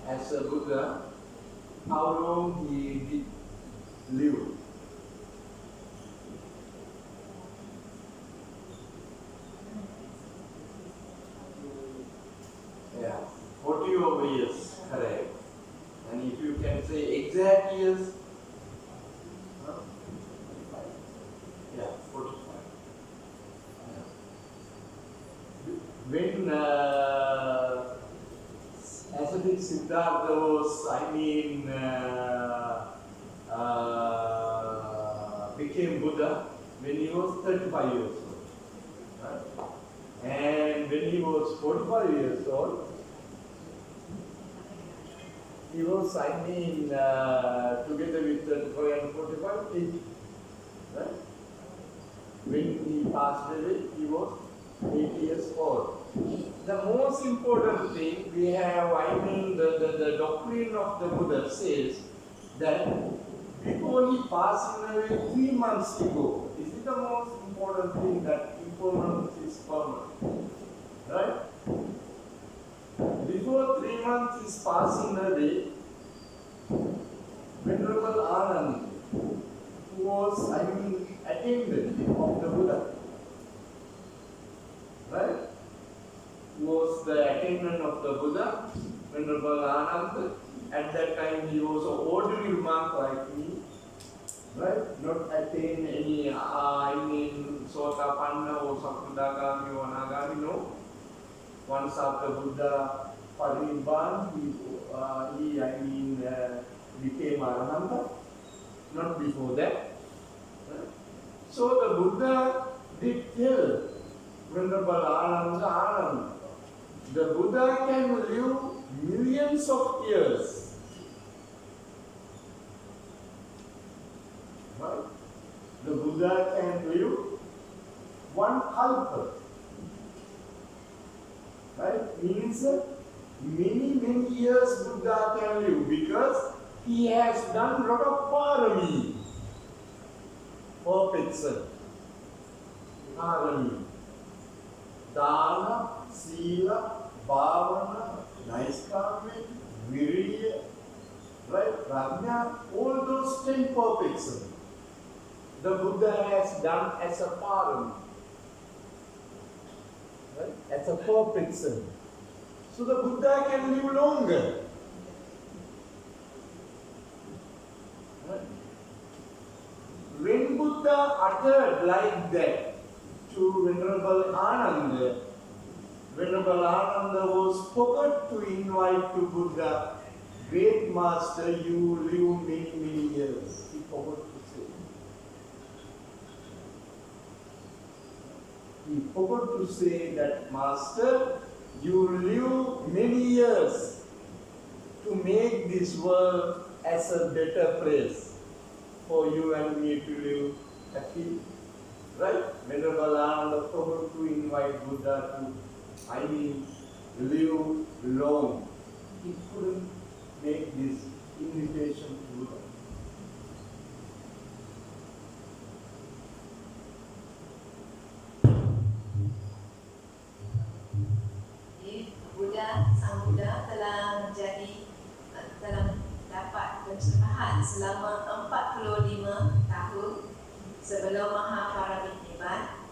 As a Buddha, how long he did live? Yeah, 40 over years, correct. And if you can say exact years, yeah, 45. Yeah. When Ascetic Siddhartha was, became Buddha when he was 35 years old. Right? And when he was 45 years old, he was, together with 35 and 45, 80. Right? When he passed away, he was 80 years old. The most important thing we have, the doctrine of the Buddha says that before he passing away 3 months ago, this is the most important thing, that impermanence is permanent. Right? Before 3 months is passing away, Venerable Anand, who was, attendant of the Buddha, right? Was the attendant of the Buddha, Venerable Anand. At that time he was an ordinary monk like me, right? Not attain any, Sotapanna or Sakudagami or Nagami, no. Once after Buddha Parinibbana, he became Arahanta, not before that. Right? So the Buddha did tell Venerable Ananda, the Buddha can live millions of years. Right? The Buddha can live 1 kalpa. Right? Means many years Buddha can live because he has done lot of parami. perfection. Harmony. Dana, Sila, Bhavana, Naiskami, Viriya, right? Prajna, all those 10 perfections the Buddha has done as a param, right? As a perfection. So the Buddha can live longer. Right? When Buddha uttered like that to Venerable Ananda, Venerable Ananda was forgot to invite to Buddha, great master, you live many, many years. He forgot to say. He forgot to say that, Master, you live many years to make this world as a better place for you and me to live happy. Right? Venerable Ananda forgot to invite Buddha to, live long. He couldn't make this invitation to Buddha. Sang Buddha telah dapat pencerahan selama 45 tahun sebelum Mahaparinibbana,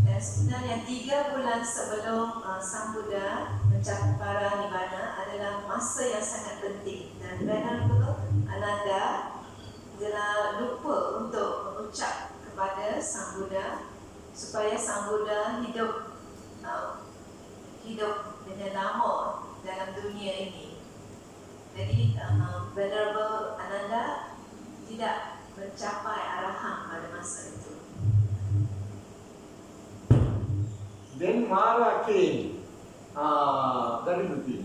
dan sebenarnya 3 bulan sebelum Sang Buddha mencapai Parinibbana adalah masa yang sangat penting, dan Venerable Ananda telah lupa untuk mengucap kepada Sang Buddha supaya Sang Buddha hidup dengan lama dalam dunia ini. Jadi Venerable Ananda tidak mencapai arahan pada masa itu. Then Mara came. That is the thing.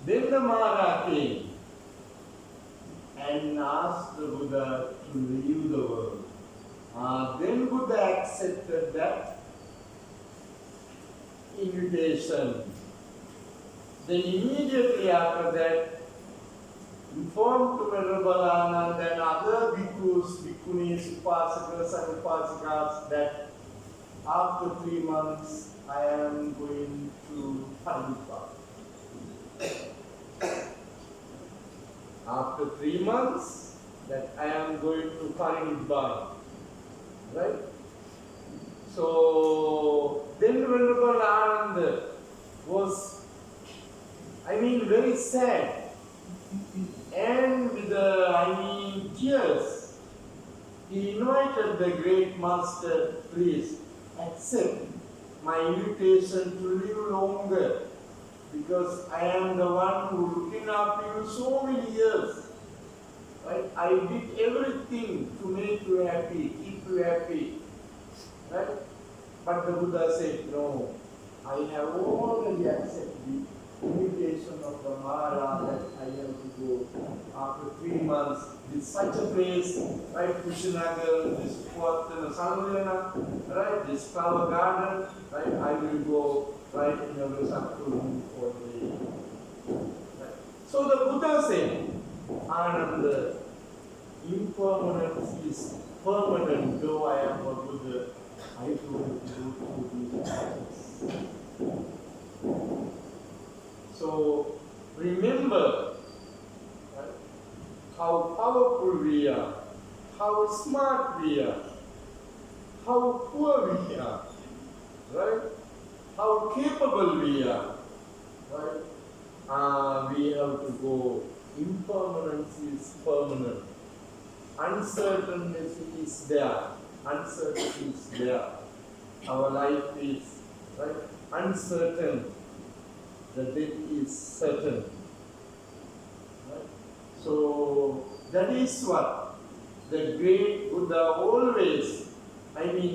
Then the Mara came and asked the Buddha to leave the world. Then Buddha accepted that invitation. Then immediately after that, informed to Venerable Ananda and other bhikkhus, bhikkhunis, upasakas and upasikas that after 3 months I am going to Parinibbana. After 3 months that I am going to Parinibbana. Right? So then Venerable Ananda was, very sad, and with tears, he invited the great master, please accept my invitation to live longer, because I am the one who looking after you so many years. Right? I did everything to make you happy, keep you happy. Right? But the Buddha said, no, I have already accepted the invitation of the Maharaja that I have to go after 3 months. It's such a place, right? Kushinagar, this Puatana Sanglena, right? This flower garden, right? I will go right in the Vesakuru for the day. Right? So the Buddha said, Ananda, impermanence is permanent, though I am a Buddha. I don't go through these actions. So remember, right, how powerful we are, how smart we are, how poor we are, right? How capable we are, right? We have to go. Impermanence is permanent. Uncertainty is there. Uncertainty is there. Our life is, right, uncertain. The death is certain. Right? So that is what the great Buddha always,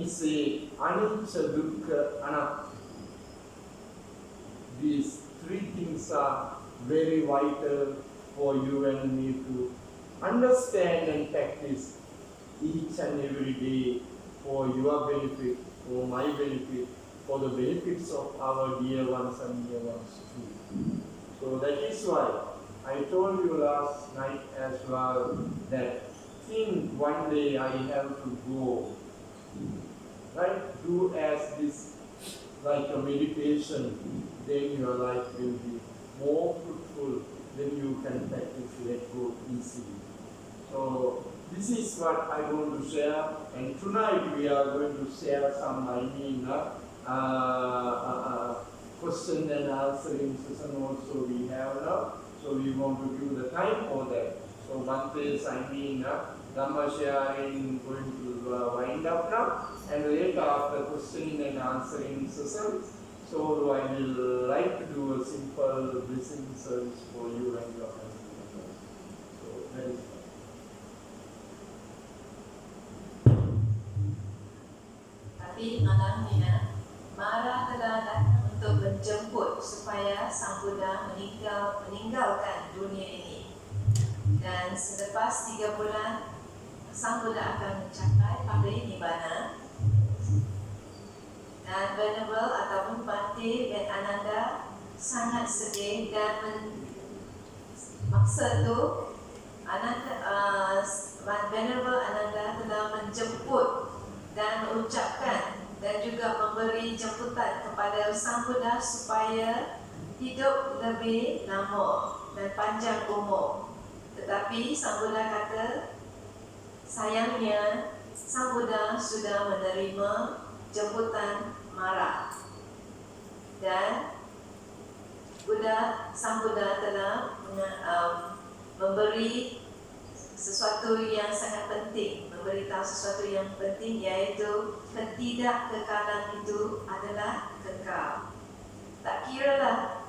say, anicca, dukkha, anatta. These 3 things are very vital for you and me to understand and practice each and every day for your benefit, for my benefit, for the benefits of our dear ones and dear ones too. So that is why I told you last night as well that think one day I have to go Right? Do as this like a meditation, then your life will be more fruitful, then you can practice let go easily. So this is what I want to share, and tonight we are going to share some question and answering session also we have now. So we want to give the time for that. So Bhante's Dhamma sharing going to wind up now, and later after questioning and answering sessions, so I will like to do a simple blessing service for you and your family members. So that is. Tapi malamnya Mara telah datang untuk menjemput supaya Sang Buddha meninggalkan dunia ini. Dan selepas 3 bulan, Sang Buddha akan mencapai Parinibbana. Dan Venerable ataupun Bhante dan Ananda sangat sedih dan maksa itu Venerable Ananda telah menjemput dan mengucapkan dan juga memberi jemputan kepada Sang Buddha supaya hidup lebih lama dan panjang umur. Tetapi Sang Buddha kata, sayangnya Sang Buddha sudah menerima jemputan Mara. Dan Sang Buddha telah memberi sesuatu yang sangat penting, memberitahu sesuatu yang penting, iaitu ketidakkekalan itu adalah kekal. Tak kiralah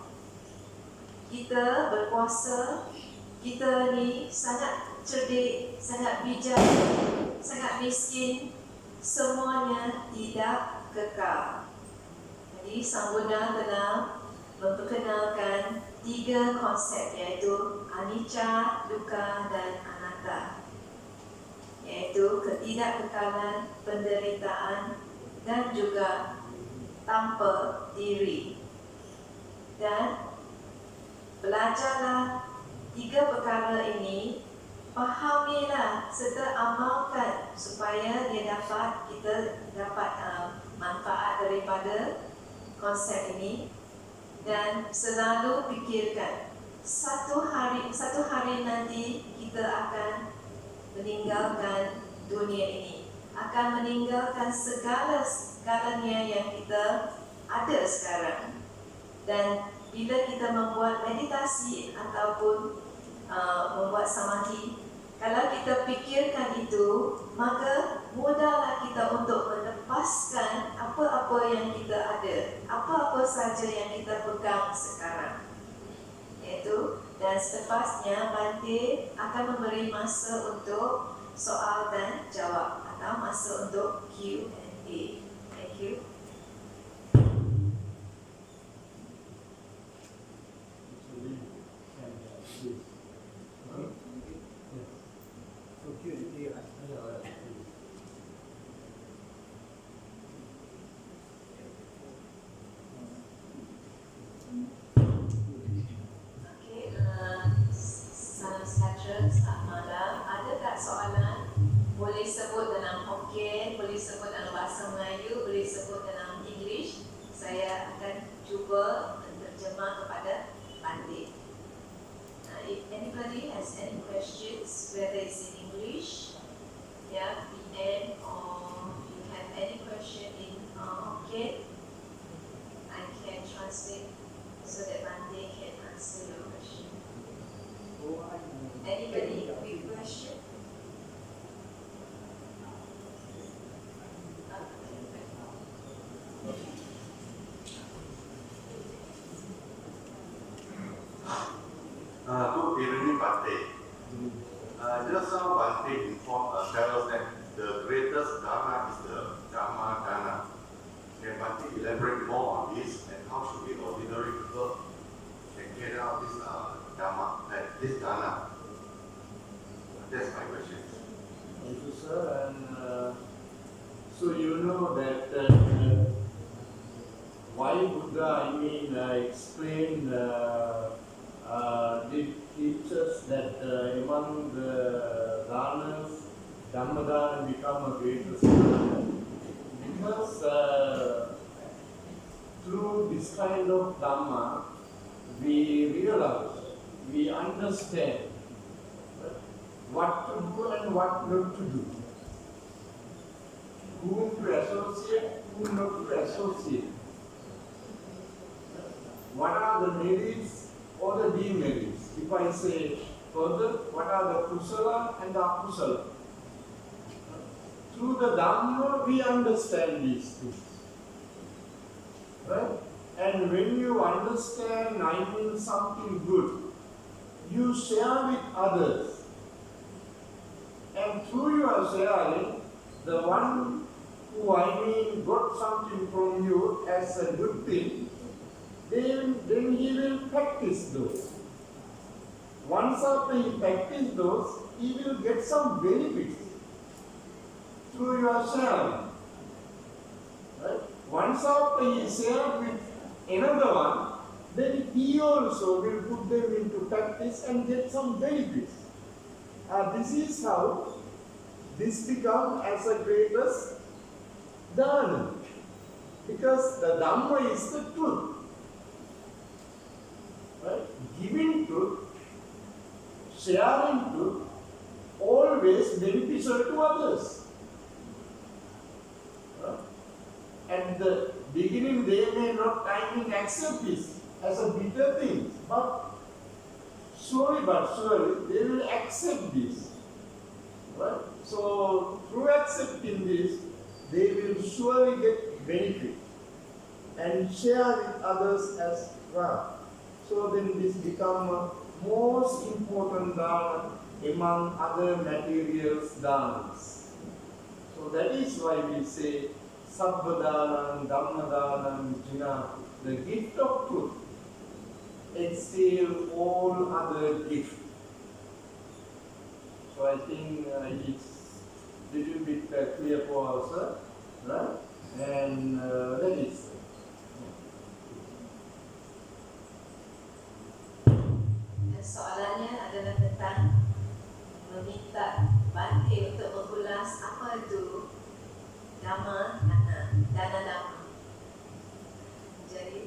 kita berpuasa, kita ni sangat cerdik, sangat bijak, sangat miskin, semuanya tidak kekal. Jadi Sang Buddha telah memperkenalkan 3 konsep, iaitu anicca, dukkha dan anatta, iaitu ketidakkekalan, penderitaan dan juga tanpa diri. Dan belajarlah 3 perkara ini, fahamilah serta amalkan supaya kita dapat manfaat daripada konsep ini. Dan selalu fikirkan satu hari nanti kita akan meninggalkan dunia ini, akan meninggalkan segalanya yang kita ada sekarang. Dan bila kita membuat meditasi ataupun membuat samadhi, kalau kita fikirkan itu, maka mudahlah kita untuk melepaskan apa-apa yang kita ada, apa-apa saja yang kita pegang sekarang. Dan selepasnya Bhante akan memberi masa untuk soal dan jawab atau masa untuk Q&A. Thank you. Selamat malam. Ada tak soalan? Boleh sebut dalam Hokkien, boleh sebut dalam bahasa Melayu, boleh sebut dalam English. Saya akan cuba menterjemah kepada Bhante. If anybody has any questions, whether it's in English, PN, or you have any question in Hokkien, I can translate so that Bhante can answer your question. Anybody with question? Good evening, Bhante. Just now Bhante informed tell us that the greatest dana is the Dhamma dana. Can Bhante elaborate more on this, and how should we ordinary people can carry out this Dhamma, this dana? That's my question. Thank you, sir. And so you know that why Buddha, explained, teaches that among the dhanas, Dhammadana become a greatest dhana. kind of Dhamma, we realize, we understand what to do and what not to do. Whom to associate, whom not to associate. What are the merits or the demerits? If I say further, what are the kusala and the akusala? Through the Dhamma, we understand these things. Right? And when you understand, I mean something good, you share with others. And through your sharing, the one who got something from you as a good thing, then he will practice those. Once after he practices those, he will get some benefits through your sharing. Right? Once after he shared with another one, then he also will put them into practice and get some benefits. This is how this becomes as a greatest dana. Because the Dhamma is the truth. Right? Giving truth, sharing truth, always beneficial to others. Right? At the beginning, they may not accept this as a bitter thing, but slowly but surely they will accept this. Right? So, through accepting this, they will surely get benefit and share with others as well. So then this becomes a most important dana among other materials danas. So that is why we say Sabbadanan, Dhammadanam, Jina, the gift of truth exceeds all other gifts. So I think it's a little bit clear for us, right? And that is. Soalannya adalah tentang meminta Bhante untuk mengulas apa itu dana. Jadi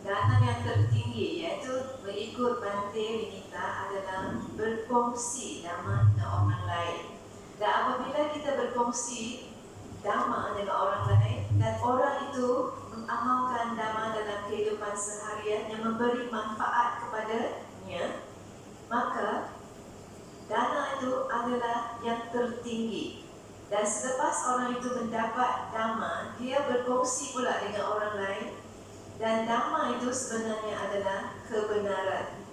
dana yang tertinggi iaitu mengikut Bhante Winitha adalah berkongsi dhamma dengan orang lain. Dan apabila kita berkongsi dhamma dengan orang lain dan orang itu mengamalkan dhamma dalam kehidupan seharian yang memberi manfaat kepadanya, maka dana itu adalah yang tertinggi. Dan selepas orang itu mendapat dhamma, dia berkongsi pula dengan orang lain. Dan dhamma itu sebenarnya adalah kebenaran.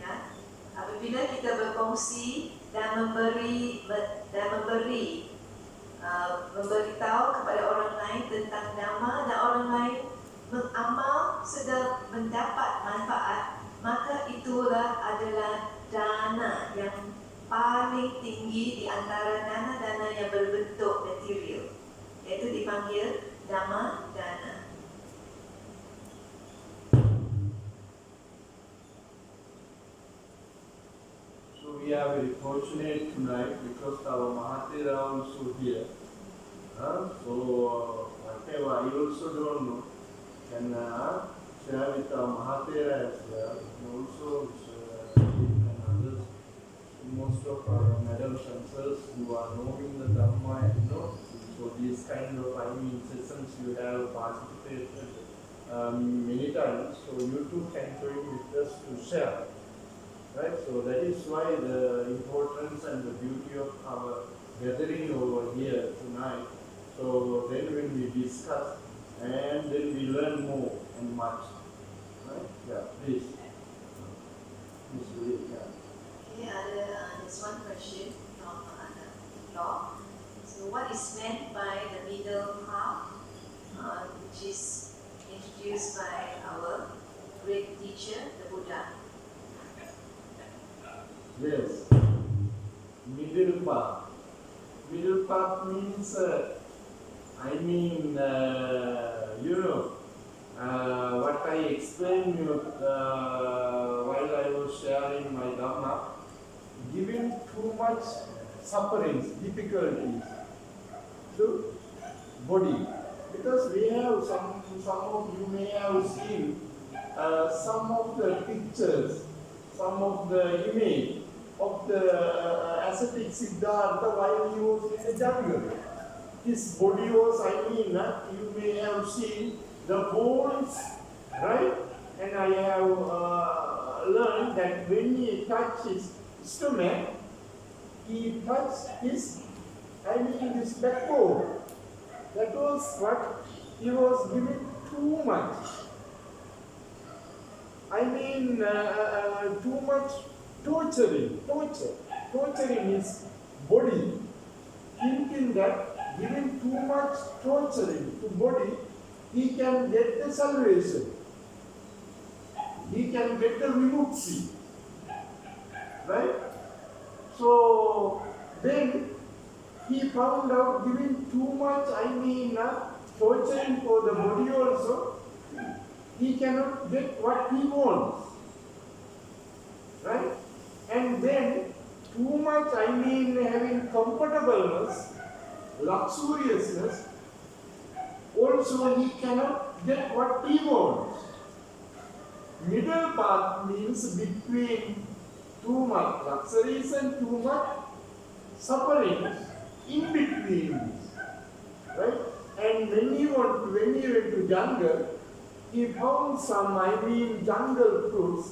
Ya? Apabila kita berkongsi dan memberitahu kepada orang lain tentang dhamma dan orang lain mengamal sedang mendapat manfaat, maka itulah adalah dana yang paling tinggi di antara dana-dana yang berbentuk material, iaitu dipanggil dhamma dana. So we are very fortunate tonight because our Mahatera also here. So whatever I also don't know, can share with our Mahatera as well. And also and others, most of our madams and sirs who are knowing the Dhamma and know. So these kind of sessions you have participated many times. So you too can join with us to share. Right? So that is why the importance and the beauty of our gathering over here tonight. So then when we discuss and then we learn more and much. Right? Yeah, please. Okay, there's one question from the floor. So what is meant by the middle path, which is introduced by our great teacher, the Buddha? Yes. Middle path. Middle path means, what I explained while I was sharing my Dhamma, giving too much sufferings, difficulties to body. because we have some of you may have seen some of the pictures, some of the image of the ascetic Siddhartha while he was in the jungle. His body was, you may have seen the bones, right? And I have learned that when he touched his stomach, he touched his, his backbone. That was what he was giving too much. Too much torturing his body, thinking that giving too much torturing to body, he can get the salvation. He can get the vimukti. Right? So then he found out giving too much, torturing for the body also, he cannot get what he wants. Right? And then too much, having comfortableness, luxuriousness, also he cannot get what he wants. Middle path means between too much luxuries and too much sufferings, in between. Right? And when he went to jungle, he found some, jungle fruits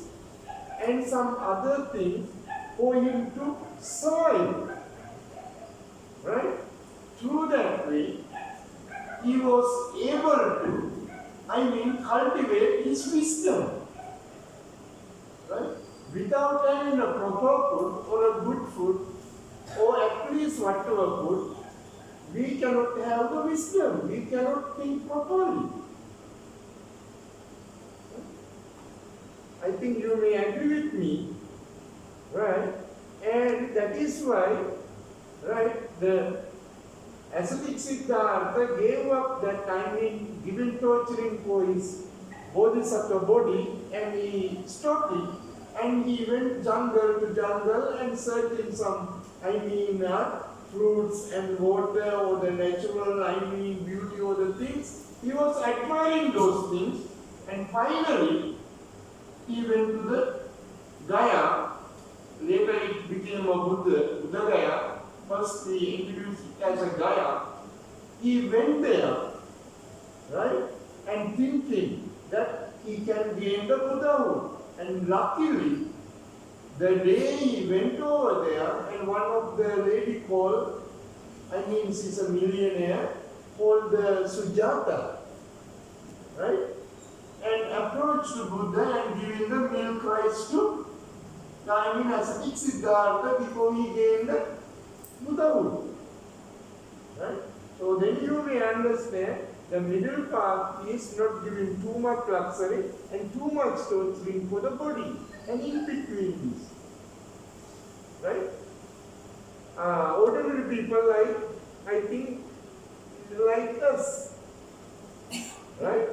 and some other things for him to survive. Right? Through that way, he was able to, cultivate his wisdom. Right? Without having a proper food or a good food, or at least whatever food, we cannot have the wisdom. We cannot think properly. I think you may agree with me, right? And that is why, right, the ascetic Siddhartha gave up that giving torturing for his bodhisattva body, and he stopped it, and he went jungle to jungle and searching some, fruits and water or the natural, beauty or the things. He was admiring those things, and finally he went to the Gaya. Later it became a Buddha Gaya. First he introduced it as a Gaya. He went there, right, and thinking that he can gain the Buddhahood. And luckily, the day he went over there, and one of the lady called, she's a millionaire, called the Sujata, right? And approached the Buddha and giving the milk rice to ascetic Siddhartha before he gained the Buddhahood. Right? So then you may understand the middle path is not giving too much luxury and too much torturing for the body, and in between this. Right? Ordinary people, I think, like us. Right?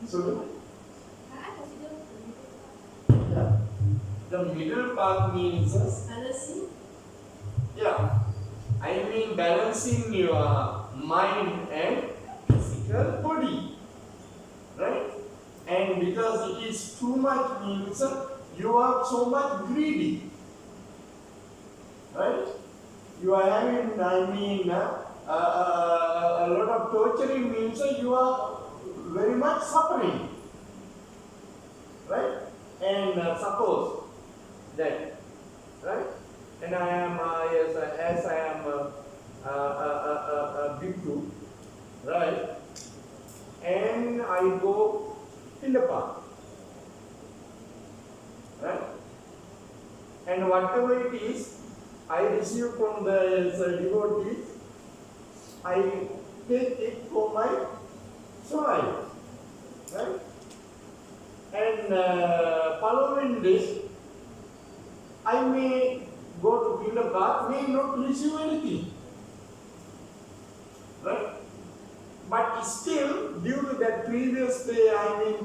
So, yeah, the middle path means Balancing? Yeah, balancing your mind and physical body, right? And because it is too much means you are so much greedy, right? You are having, a lot of torturing means you are very much suffering, right? And suppose that, right? And I am, as I am a bhikkhu, right? And I go in the path, right? And whatever it is, I receive from the devotees, I take it for my soil, right? And following this, I may go to the path, may not receive anything, right? But still, due to that previous day,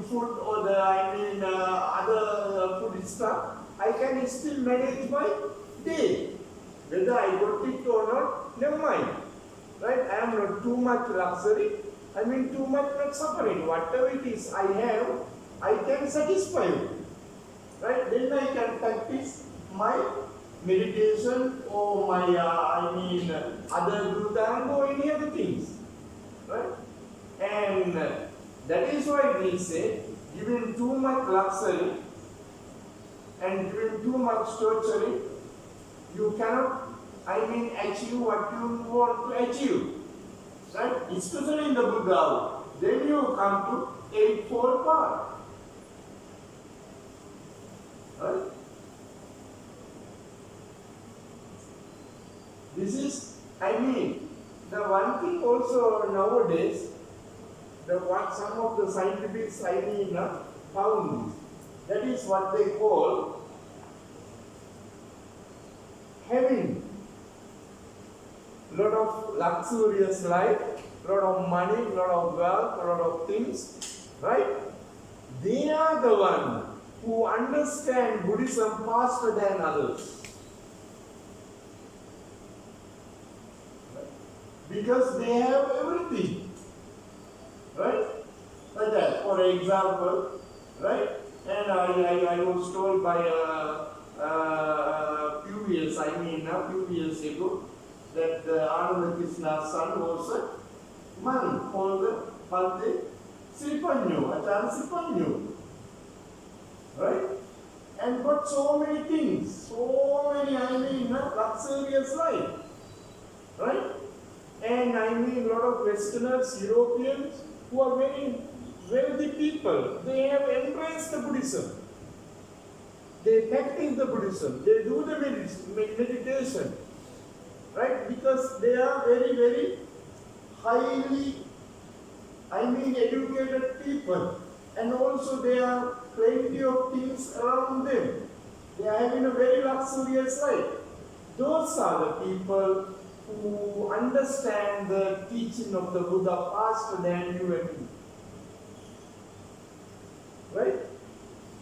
food or other food stuff, I can still manage my day. Whether I got it or not, never mind. Right? I am not too much luxury. Too much not suffering. Whatever it is I have, I can satisfy it. Right? Then I can practice my meditation or my other Bhutan or any other things. Right? And that is why we say, giving too much luxury and giving too much torturing, you cannot achieve what you want to achieve. Right? Especially in the Buddha, then you come to Eightfold Path. Right? This is, the one thing also nowadays, some of the scientific found, that is what they call having lot of luxurious life, lot of money, lot of wealth, lot of things, right? They are the one who understand Buddhism faster than others. Because they have everything, right? Like that, for example, right? And I was told by a few years ago, that Ananda Krishna's son was a monk called Bhante Sripanyu, right? And got so many things, so many luxurious life, right? And a lot of Westerners, Europeans, who are very wealthy people, they have embraced the Buddhism. They practice the Buddhism. They do the meditation. Right? Because they are very, very highly, educated people. And also there are plenty of things around them. They are having a very luxurious life. Those are the people who understand the teaching of the Buddha faster than you and me. Right?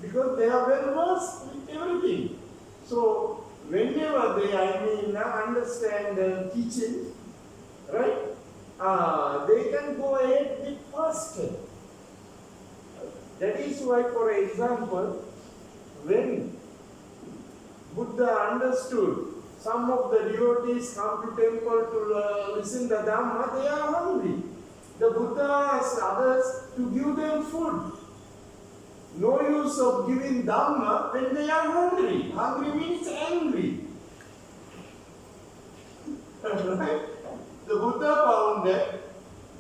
Because they are well versed with everything. So, whenever they, understand the teaching, right? They can go ahead with faster. That is why, for example, when Buddha understood some of the devotees come to temple to listen to Dhamma, they are hungry. The Buddha asked others to give them food. No use of giving Dhamma when they are hungry. Hungry means angry. Right? The Buddha found that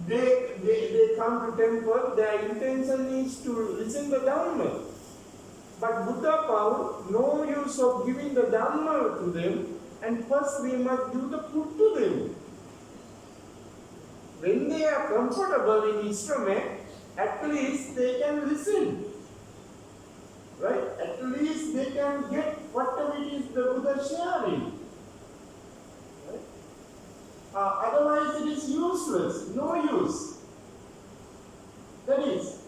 they come to temple, their intention is to listen to Dhamma. But Buddha found no use of giving the Dhamma to them, and first we must give the food to them. When they are comfortable in instrument, at least they can listen. Right? At least they can get whatever it is the Buddha sharing. Right? Otherwise it is useless, no use. That is.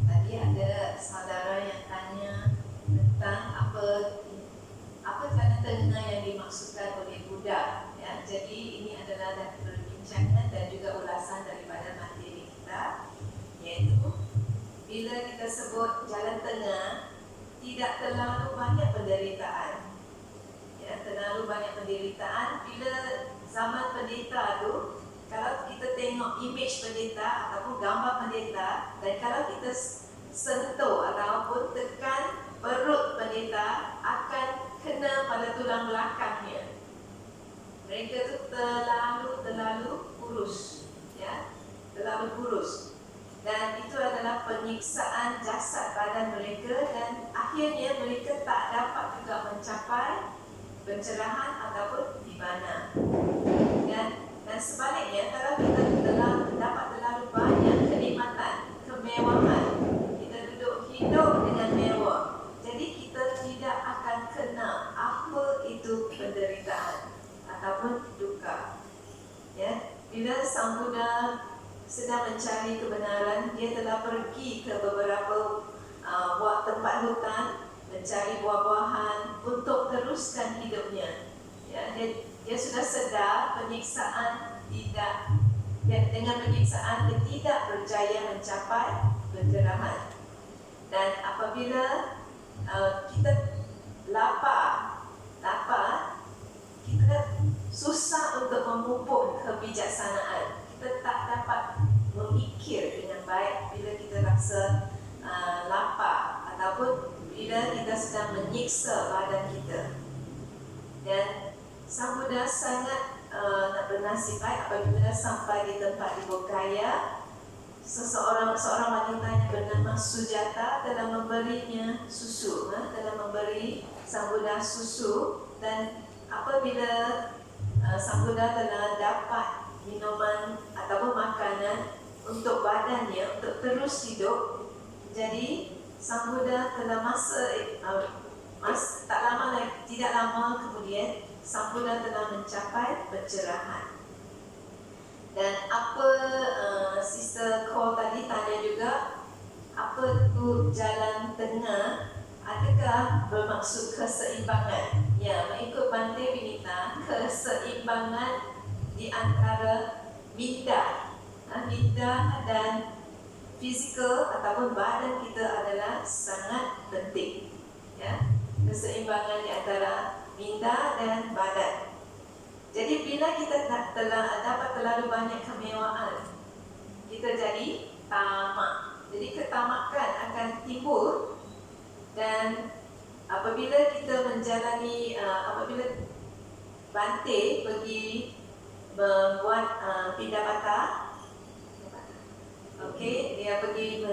Tadi ada saudara yang tanya tentang apa tanda-tanda yang dimaksudkan oleh Buddha. Ya, jadi ini adalah perbincangan dan juga ulasan daripada materi kita, yaitu bila kita sebut jalan tengah, tidak terlalu banyak penderitaan. Ya, terlalu banyak penderitaan. Bila zaman pendeta tu, kalau kita tengok image pendeta ataupun gambar pendeta, dan kalau kita sentuh ataupun tekan perut pendeta, akan kena pada tulang belakangnya. Mereka tu terlalu kurus, ya, terlalu kurus. Dan itu adalah penyiksaan jasad badan mereka, dan akhirnya mereka tak dapat juga mencapai pencerahan ataupun nibbana. Dan sebaliknya, kalau kita dapat terlalu banyak kenikmatan, kemewahan, kita hidup dengan mewah, jadi kita tidak akan kena apa sedang mencari kebenaran, dia telah pergi ke beberapa tempat hutan mencari buah-buahan untuk teruskan hidupnya. Ya, dia sudah sedar penyiksaan dengan penyiksaan dia tidak berjaya mencapai pencerahan. Dan apabila kita lapar, kita susah untuk memupuk kebijaksanaan. Kita tak dapat memikir dengan baik bila kita rasa lapar ataupun bila kita sedang menyiksa badan kita. Dan Sang Buddha sangat nak bernasib baik apabila sampai di tempat dibukaya, seorang wanita yang bernama Sujata telah memberinya susu, telah memberi Sang Buddha susu. Dan apabila Sang Buddha telah dapat minuman ataupun makanan untuk badannya untuk terus hidup, jadi Sang Buddha telah tidak lama kemudian Sang Buddha telah mencapai pencerahan. Dan apa Sister Cole tadi tanya juga, apa itu jalan tengah? Adakah bermaksud keseimbangan? Ya, mengikut Bhante Winitha, keseimbangan di antara minda dan fizikal ataupun badan kita adalah sangat penting. Ya, keseimbangan di antara minda dan badan. Jadi bila kita dapat terlalu banyak kemewahan, kita jadi tamak. Jadi ketamakan akan timbul. Dan apabila kita menjalani, apabila Bhante pergi membuat pindapata, okey, dia pergi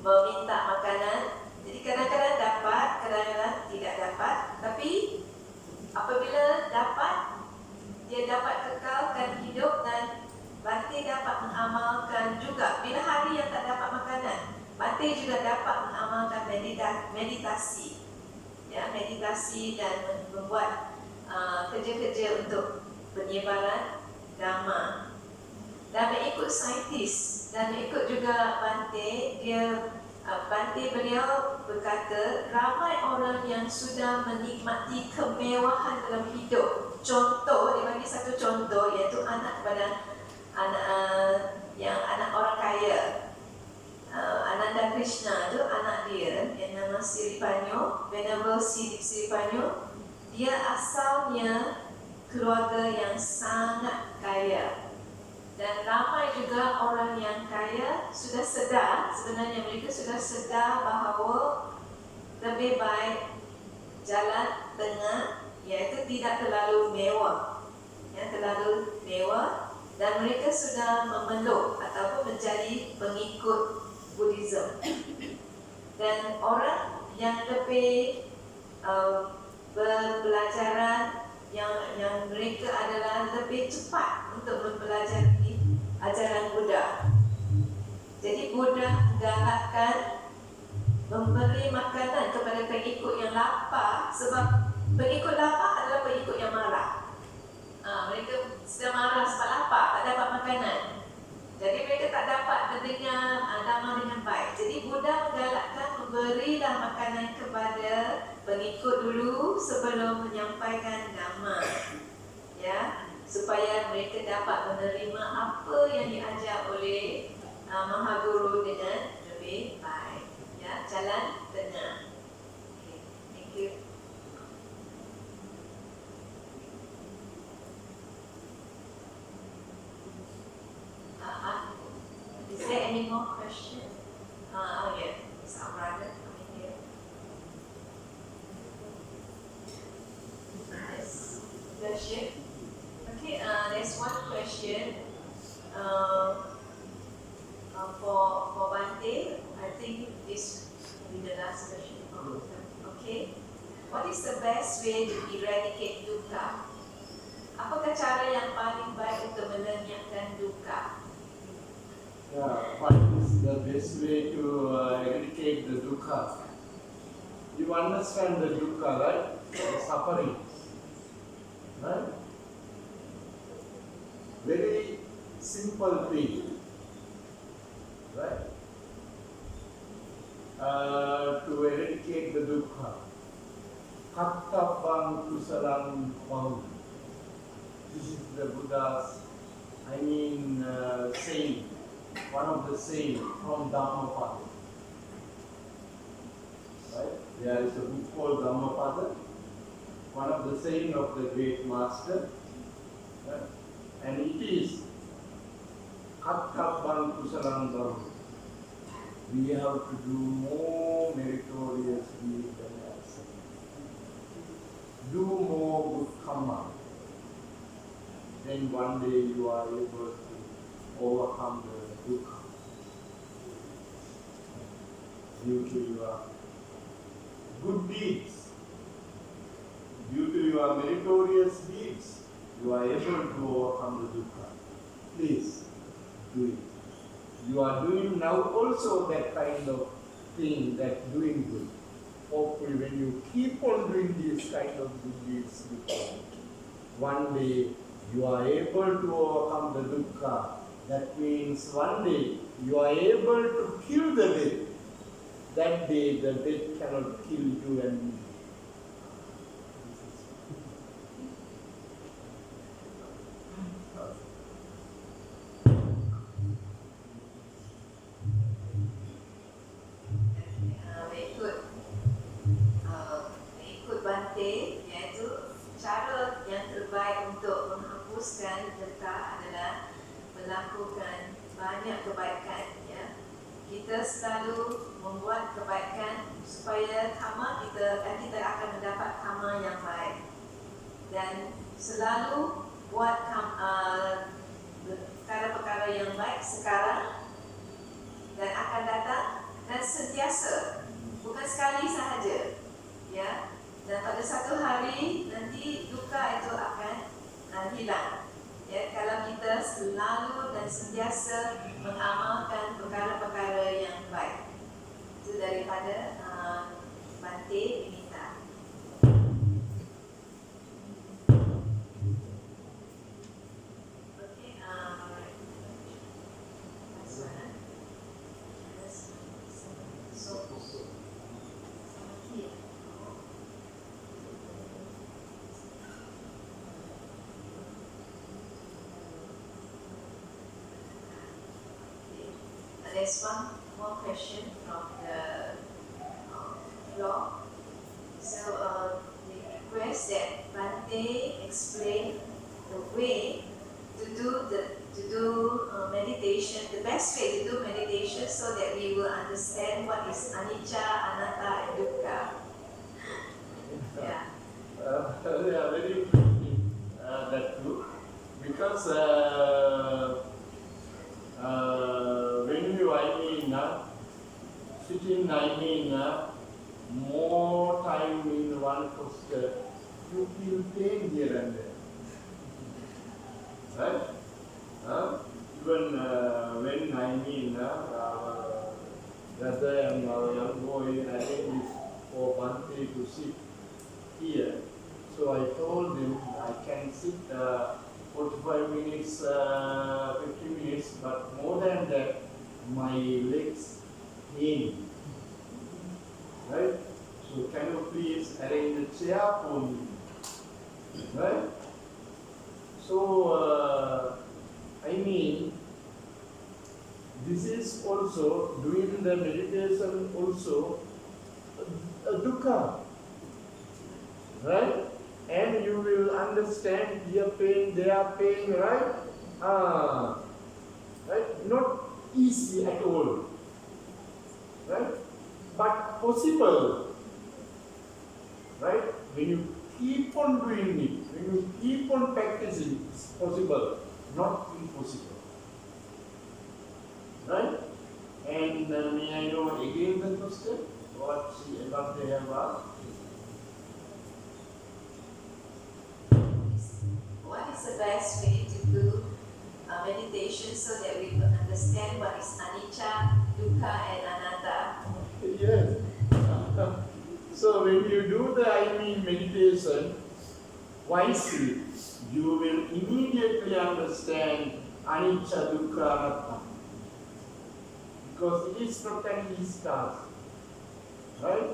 meminta makanan. Jadi kadang-kadang dapat, kadang-kadang tidak dapat. Tapi apabila dapat, dia dapat kekalkan hidup dan Bhante dapat mengamalkan juga. Bila hari yang tak dapat makanan, Bhante juga dapat mengamalkan meditasi. Ya, meditasi dan membuat kerja-kerja untuk penyebaran Dhamma. Dan mengikut saintis dan mengikut juga Bhante, beliau berkata ramai orang yang sudah menikmati kemewahan dalam hidup. Contoh, dia bagi satu contoh iaitu anak orang kaya. Ananda Krishna tu anak dia yang nama Siripanyo, Venerable Siripanyo. Dia asalnya keluarga yang sangat kaya. Dan ramai juga orang yang kaya sudah sedar, sebenarnya mereka sudah sedar bahawa lebih baik jalan tengah, iaitu tidak terlalu mewah. Terlalu mewah, dan mereka sudah memeluk ataupun menjadi pengikut Buddhism. Dan orang yang lebih berbelajaran, yang mereka adalah lebih cepat untuk mempelajari ajaran Buddha. Jadi Buddha menggalakkan memberi makanan kepada pengikut yang lapar, sebab pengikut lapar adalah pengikut yang marah. Mereka sedang marah sebab lapar, tak dapat makanan. Jadi mereka tak dapat mendengar Dhamma dengan baik. Jadi Buddha menggalakkan memberilah makanan kepada pengikut dulu sebelum menyampaikan Dhamma. Ya, supaya mereka dapat menerima apa yang diajar oleh Mahaguru dengan lebih baik. Ya, jalan tengah. Okay, thank you. Is there any more questions? Oh yeah, it's our brother coming here. Yes, question. Okay, there's one question for Bhante. I think this will be the last question. Okay, what is the best way to eradicate dukkha? Apakah cara yang paling baik untuk melenyapkan dukkha? Yeah, what is the best way to eradicate the dukkha? You understand the dukkha, right? The suffering, right? Very simple thing, right? To eradicate the dukkha. Kattapang kusalam mahu. This is the Buddha's, saying, one of the saying from Dhammapada. Right? There is a book called Dhammapada, one of the saying of the great master. Right? And it is Kattapang kusalam mahu. We have to do more meritorious deeds than else. Do more good karma. Then one day you are able to overcome the dukkha. Due to your good deeds, due to your meritorious deeds, you are able to overcome the dukkha. Please do it. You are doing now also that kind of thing, that doing good. Hopefully when you keep on doing these kind of good deeds, one day you are able to overcome the dukkha. That means one day you are able to kill the death. That day the death cannot kill you and me. Ikut Bhante, iaitu cara yang terbaik untuk menghapuskan dukkha adalah melakukan banyak kebaikan. Ya. Kita selalu membuat kebaikan supaya kita akan mendapat karma yang baik. Dan selalu buat perkara-perkara yang baik sekarang dan akan datang dan sentiasa, bukan sekali sahaja. Ya, dan pada satu hari nanti dukkha itu akan hilang. Ya, kalau kita selalu dan sentiasa mengamalkan perkara-perkara yang baik. Itu daripada Bhante Winitha. Okay, last one. There's one more question from the floor. So we request that Bhante explain the way to do meditation, the best way to do meditation, so that we will understand what is anicca, anatta, and dukkha. Yeah. Very interesting, that too. Because when you, sitting, more time in one posture, you feel pain here and there. Right? Even when our brother and our young boy arranged for Bhante to sit here, so I told him I can sit 45 minutes, 50 minutes, but more than that, my legs pain. Right? So can you please arrange a chair for me? Right? So, this is also, doing the meditation also, a dukkha. Right? And you will understand their pain, right? Right? Not easy at all. Right? But possible. Right? When you keep on doing it, when you keep on practicing, it's possible, not impossible. Right? And may I know again the question? What they have asked? What is the best way to do meditation so that we can understand what is anicca, dukkha, and anatta? Yes. So when you do the meditation wisely, you will immediately understand anicca, dukkha, anatta. Because it is not an easy task. Right?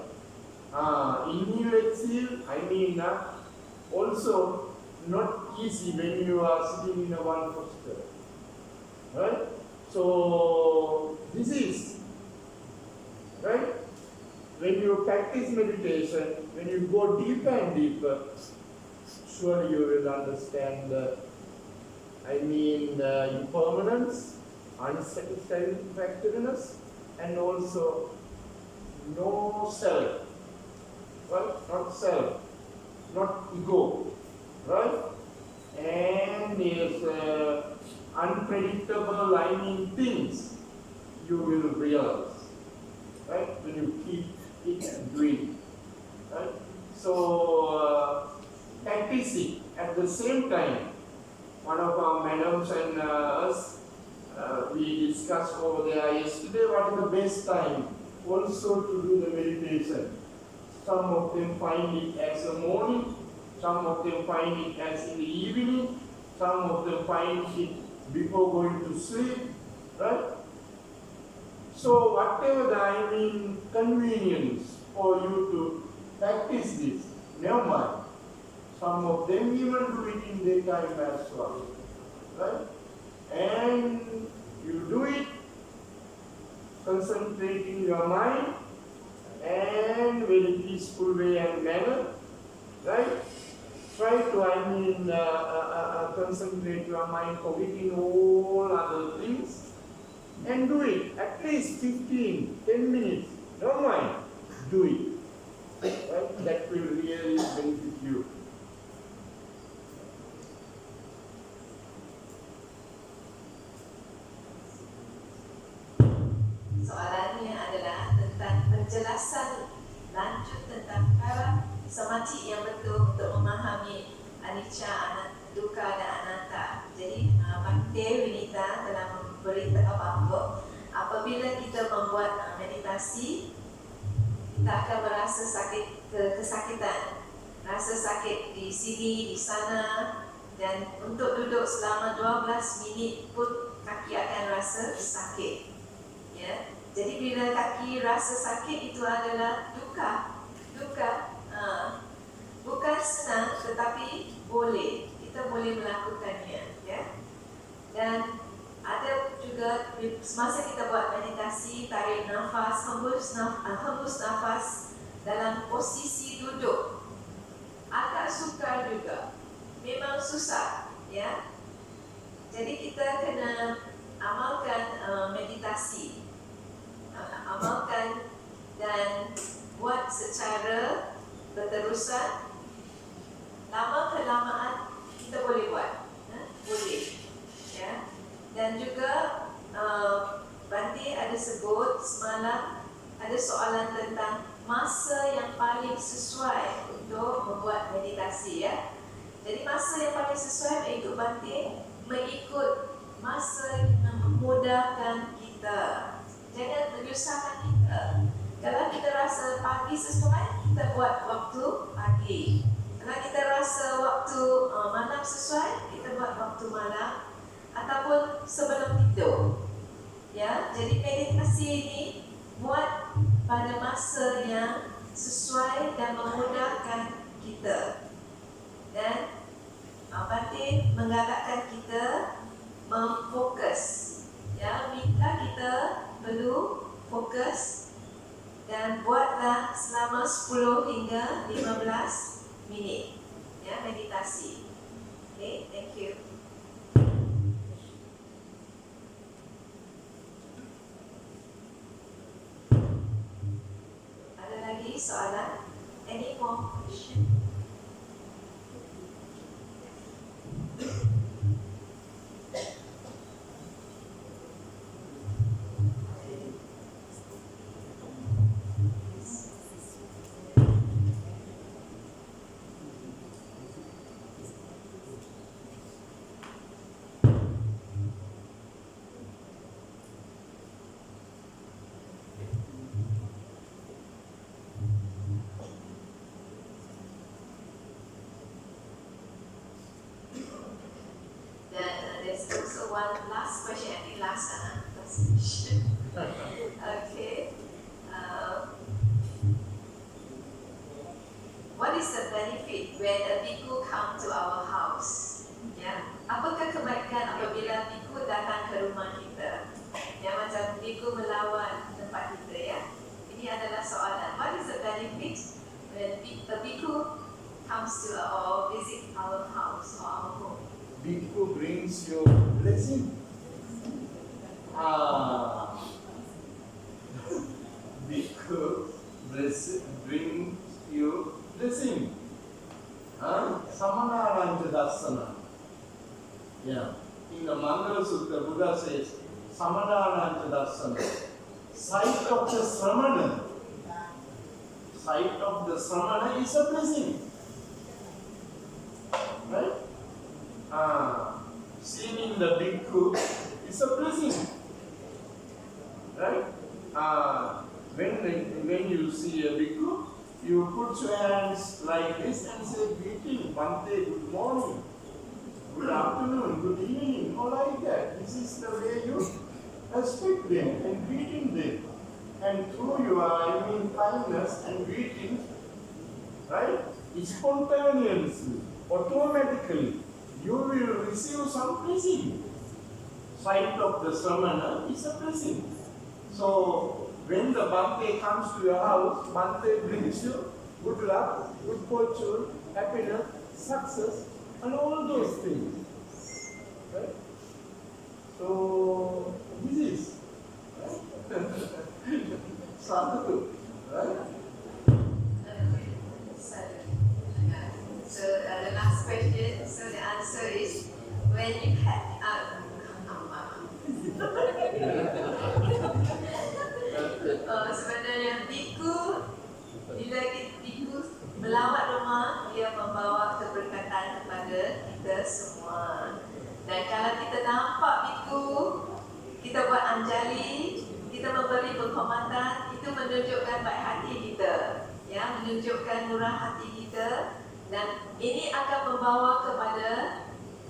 Inhale, exhale, also not easy when you are sitting in a one posture. Right? So, this is, right? When you practice meditation, when you go deeper and deeper, surely you will understand the impermanence, unsatisfactoriness, and also no self. Well, not self, not ego, right? And is unpredictable, things you will realize, right? When you keep it doing, right? So practicing at the same time. One of our madams and us, we discussed over there yesterday what is the best time also to do the meditation. Some of them find it as the morning, some of them find it as in the evening, some of them find it before going to sleep, right? So whatever the convenience for you to practice this, never mind. Some of them even do it in daytime as well, right? And you do it concentrating your mind and very peaceful way and manner, right? Try to concentrate your mind, forgetting all other things, and do it at least 10 minutes. Don't mind, do it. Right? That will really benefit you. Soalannya adalah tentang penjelasan lanjut tentang cara semati yang betul untuk memahami anicca, dukkha dan anatta. Jadi Bhante Winitha telah memberitahu bahawa apabila kita membuat meditasi, kita akan merasa kesakitan, rasa sakit di sini, di sana, dan untuk duduk selama 12 minit pun kaki akan rasa sakit. Ya, jadi bila kaki rasa sakit itu adalah dukkha. Bukan senang tetapi kita boleh melakukannya, ya. Dan ada juga semasa kita buat meditasi, tarik nafas, hembus nafas dalam posisi duduk. Agak sukar juga, memang susah, ya. Jadi kita kena amalkan meditasi. Amalkan dan buat secara berterusan. Lama-kelamaan kita boleh buat, boleh, ya. Dan juga Bhante ada sebut semalam ada soalan tentang masa yang paling sesuai untuk membuat meditasi, ya. Jadi masa yang paling sesuai mengikut Bhante, mengikut masa yang memudahkan kita. Jangan menyusahkan kita. Kalau kita rasa pagi sesuai, kita buat waktu pagi. Kalau kita rasa waktu malam sesuai, kita buat waktu malam ataupun sebelum tidur. Ya, jadi meditasi ini buat pada masa yang sesuai dan memudahkan kita. Dan Bhante menggalakkan kita memfokus. Ya, minta kita perlu fokus dan buatlah selama 10 hingga 15 minit, ya, meditasi. Okay, thank you. Ada lagi soalan? Any more question? one last question, I think last question. Okay. What is the benefit when a bhikkhu come to our house? Ya, apakah kebaikan apabila bhikkhu datang ke rumah kita? Ya, macam bhikkhu melawat tempat kita ya. Ini adalah soalan. What is the benefit when a bhikkhu comes to or visit our house or our home? Bhikkhu brings you blessing. Bhikkhu brings you blessing. Samanaranja darsana. Yeah. In the Mangala Sutta, Buddha says, Samanaranja darsana. Sight of the Sramana. Sight of the Sramana is a blessing. Right? Seeing the bhikkhu is a blessing. Right? When you see a bhikkhu, you put your hands like this and say, greeting, Bhante, good morning, good afternoon, good evening, or like that. This is the way you respect them and greeting them. And through your kindness and greeting, right, spontaneously, automatically, you will receive some blessing. Sight of the Sramana is a blessing. So, when the Bhante comes to your house, Bhante brings you good luck, good fortune, happiness, success, and all those things. Right? So, this is sadhu, right? So the last question, so the answer is, when you have sebenarnya bhikkhu, bila bhikkhu melawat rumah, dia membawa keberkatan kepada kita semua. Dan kalau kita nampak bhikkhu, kita buat anjali, kita memberi penghormatan, itu menunjukkan baik hati kita, ya, menunjukkan murah hati kita, dan ini akan membawa kepada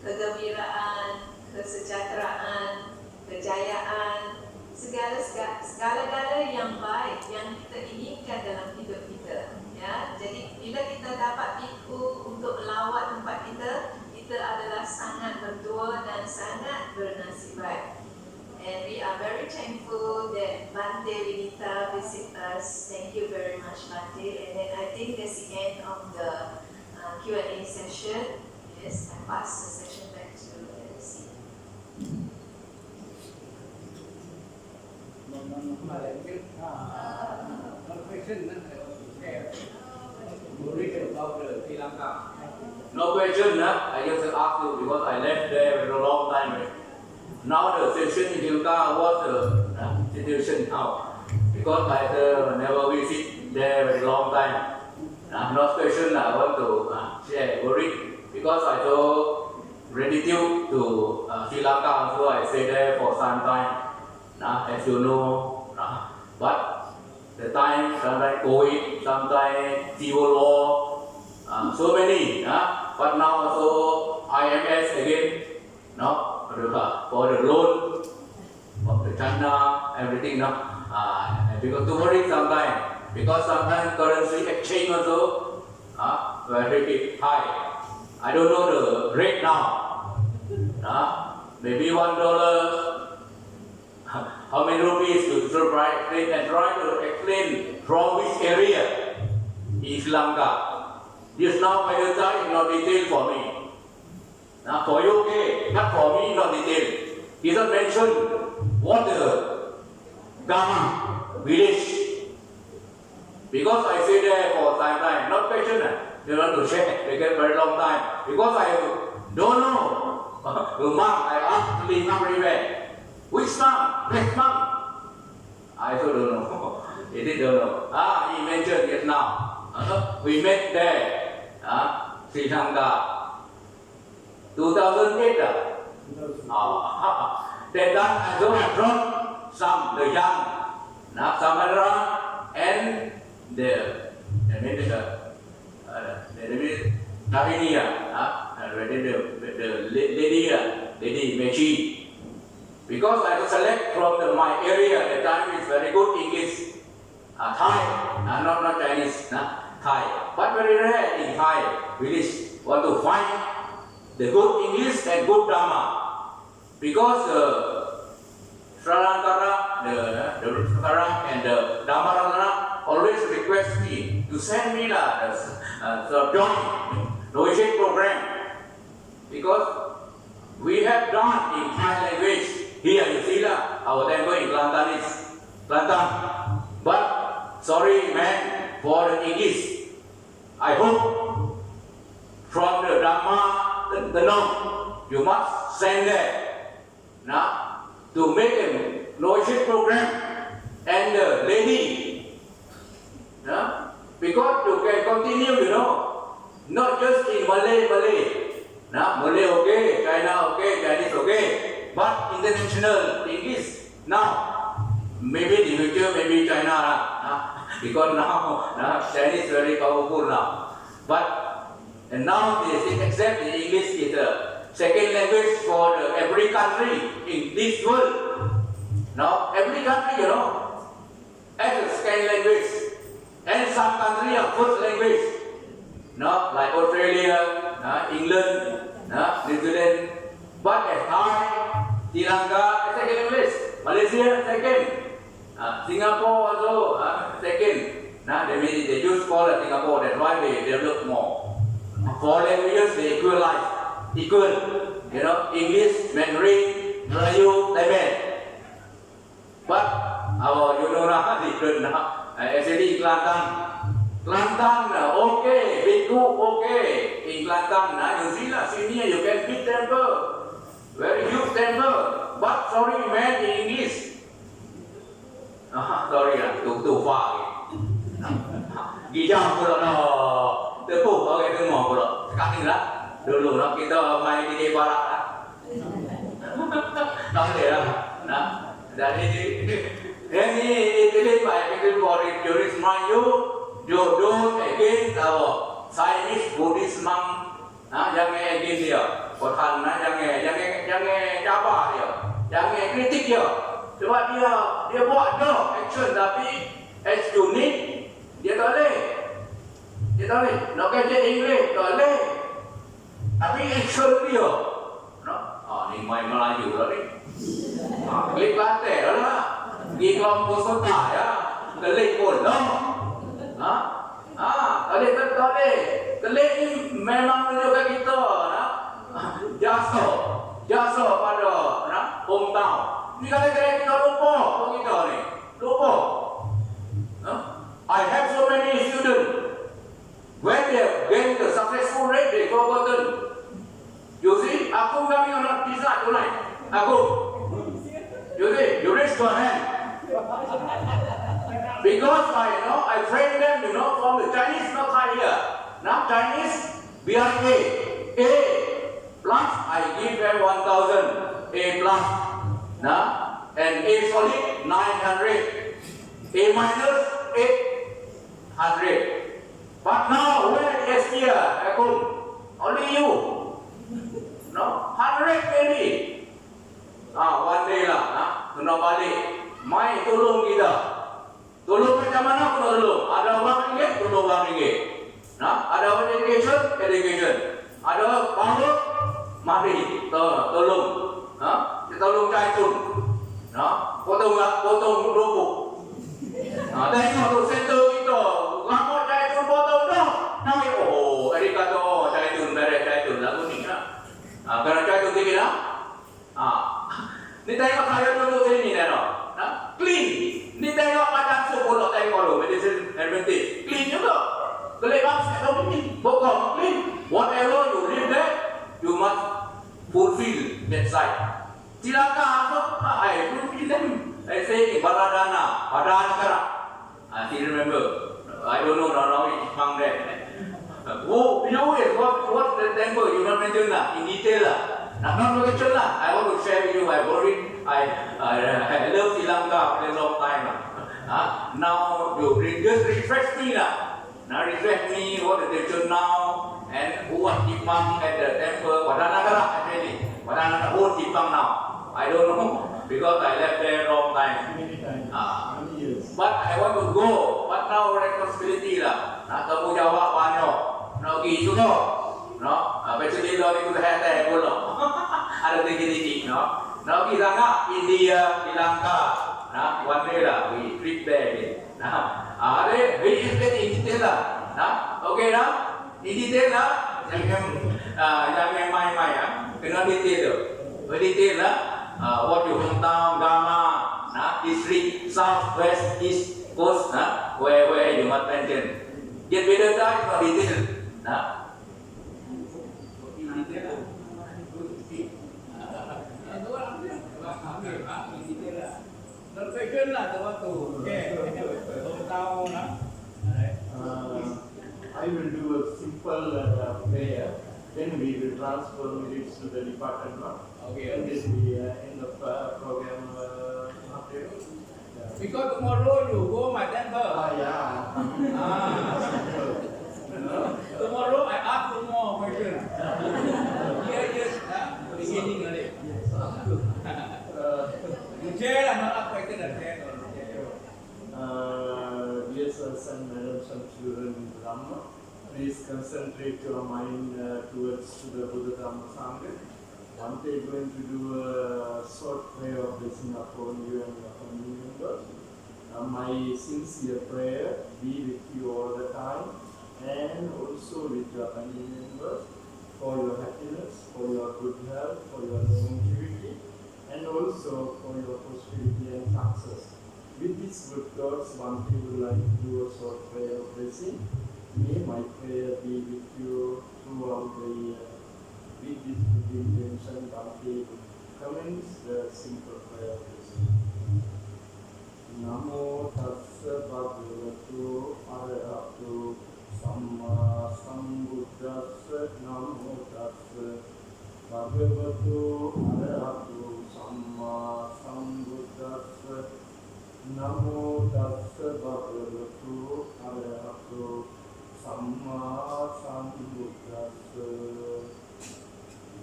kegembiraan, kesejahteraan, kejayaan, segala-gala yang baik yang kita inginkan dalam hidup kita. Ya, jadi bila kita dapat bhikkhu untuk melawat tempat kita, kita adalah sangat berdoa dan sangat bernasib baik. And we are very thankful that Bhante Winitha visit us. Thank you very much, Bhante. And then I think that's the end of the Q&A session. Yes, I pass the session back to MC. No question, I just ask you because I left there for a long time. Now the session in Sri Lanka, what's the situation now? Because I never visit there for a long time. No question I want to share, worry, because I so gratitude to Sri Lanka, so I stay there for some time. As you know, but the time, sometimes COVID, sometimes civil war, so many, but now also IMS again, for the loan of the China, everything, because to worry sometimes, because sometimes currency exchange also very high. I don't know the rate now. Maybe $1. How many rupees to surprise and try to explain from which area in Sri Lanka. This now by the time is not detailed for me. Now for you, okay, not for me, not detailed. He doesn't mention what the Gama village. Because I stay there for some time, not question, you want to check, they get very long time. Because I don't know. The monk, I asked to leave everywhere. Which monk? Next monk? I also don't know. He did don't know. He mentioned just now. We met there, Sri Lanka, 2008. That time I also brought some, the young, Samara, and the Navinia, the lady Mechi, Because I select from my area, the time is very good English, Thai, not Chinese, Thai. But very rare in Thai village want to find the good English and good Dhamma. Because Sralantara, the Sralantara and the Dhammaratana always request me to send me the joint nourishing program. Because we have done in Thai language. Here you see our temple in Kelantan is Kelantan. But sorry man for the English. I hope from the Dhamma, the norm, you must send there to make a nourishing program and the lady. Because you can continue, not just in Malay. Malay okay, China okay, Chinese okay, but international English. Now, maybe in the future, maybe China, because now Chinese very powerful now. But and now they accept the English is the second language for every country in this world. Now, every country, has a second language, and some countries are first language. Like Australia, England, New Zealand, but as Thai, Sri Lanka, second language, Malaysia, second, Singapore also, second. They use for Singapore, that's why they develop more. 4 languages, they equalize, equal, English, Mandarin, Melayu, Thai. But our, different now, actually Kelantan, okay, Bhikkhu, okay. In Kelantan, you see senior, you can big temple, very huge temple. But sorry, man, in English. Sorry, too far. Gijang pula tepuh pakai tengok pula. Sekarang lah, dulu kita main di barat lah. Tak boleh lah. Jadi ini baik for Buddhist monk you do against our Chinese Buddhist monk. Jangan against dia. Kotan jangan cabar dia. Jangan kritik dia. Sebab dia buat action tapi as unit dia tak boleh. Nak kerja Inggeris tak boleh. Tapi action dia. Ni main Melayu lah ni. Klik lantai lah. Pergi kelompok kota ya. Kelik pun lah. Tak boleh. Kelik ni memang menunjukkan kita jasa pada hometown. Ni kadang-kadang kita lupa kita ni. Lupa. I have so many students. When they get the successful rate, they forgotten. You see, aku kami orang bisa tonight. Aku. You see, you raise your hand. Because I train them, from the Chinese, not Thai here. Now Chinese, we are A plus, I give them 1,000. A plus. And A solid, 900. A minus, 800. But now, where is here, Akun? Only you. 100 maybe. One day lah, kena balik. Mai tolong kita. Tolong macam mana kena tolong? Ada orang ringgit, tolong orang ringgit. Ada orang education. Ada power, mari tolong. Kita tolong Day2. Potong rupuk. Tengok tu center kita. Lama Day2 potong dah. Nanti arigato Day2 beres Day2 lagu ni kerana Day2 tinggi ni tengok saya dulu sini clean. Ni tengok macam sepuluh tengok dulu medicine advantage. Clean juga. Kelebak sekali ni. Bokong clean. Whatever you live there, you must fulfill that side. Silakan I fulfill them. I say Baradana, Badanakara. I still remember. I don't know now it's found there. What the temple you not mention in detail not location I want to share with you. I love Sri Lanka for a long time now you just refresh me now refresh me what the tradition now and who was Jipang at the temple Badanakara actually Badanakara who Jipang now I don't know because I left there long time. Many times. Ah. Many years. But I want to go. But now responsibility lah. Kamu jawab banyak. Nak pergi juga. No. Basically lo ikut hati aku lo. Ada tinggi-tinggi. No. Nak pergi sana India, Sri Lanka. Nah, one day lah we trip there. Nah, ada very detail lah. Nah, okay lah. In detail lah. Jangan main-main ya. Kena detail. Very detail lah. What your hometown, Gamma, district, south, west, east, coast, where you must mention. Yet better that is not detail. I will do a simple prayer. Then we will transfer minutes to the department. Okay. And this we end the program. Because tomorrow you go my temple. Yeah. Tomorrow I ask for more questions. Here just beginning only. Share another question and share. Dear sons and madams and children in Brahma, please concentrate your mind towards to the Buddha Dhamma Sangha. Bhante is going to do a short prayer of blessing upon you and your family members. My sincere prayer be with you all the time and also with your family members for your happiness, for your good health, for your longevity and also for your prosperity and success. With these good thoughts, Bhante would like to do a short prayer of blessing. May my prayer be with you throughout the year. With this good intention, Bhante commence the simple prayer of blessing. Namo tassa bhagavato arahato samma sambuddhassa. Namo tassa bhagavato arahato samma sambuddhassa. Namo tassa bhagavato arahato samma sambuddhassa.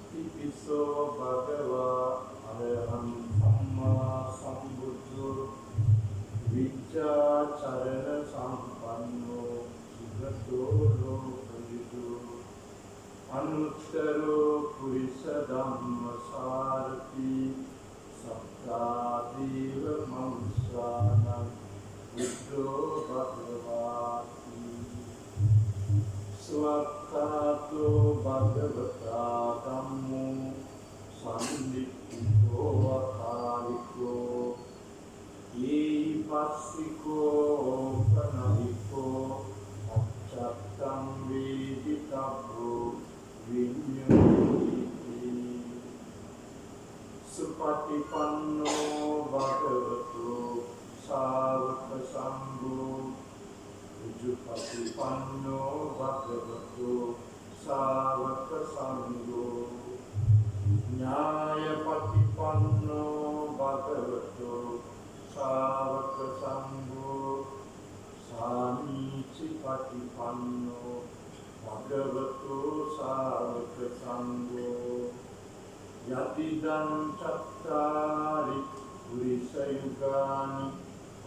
Itipiso bhagava araham samma sambuddho vicca charana sampanno sugato lokalido anuttaro purisa dhamma sarati Sattadeva Manusranam Buddho Bhagavati Swakato Bhagavata Dhammo Sandipito Akaliko Ipasiko Panahiko Achattam Veditapro Vinyoti Supatipanno Bhagavato Savaka Sangho Ujupatipanno Bhagavato Savaka Sangho Nyayapatipanno Bhagavato Savaka Sangho Samicipatipanno Bhagavato Savaka Sangho Yatidam Chattari Purisa Yugani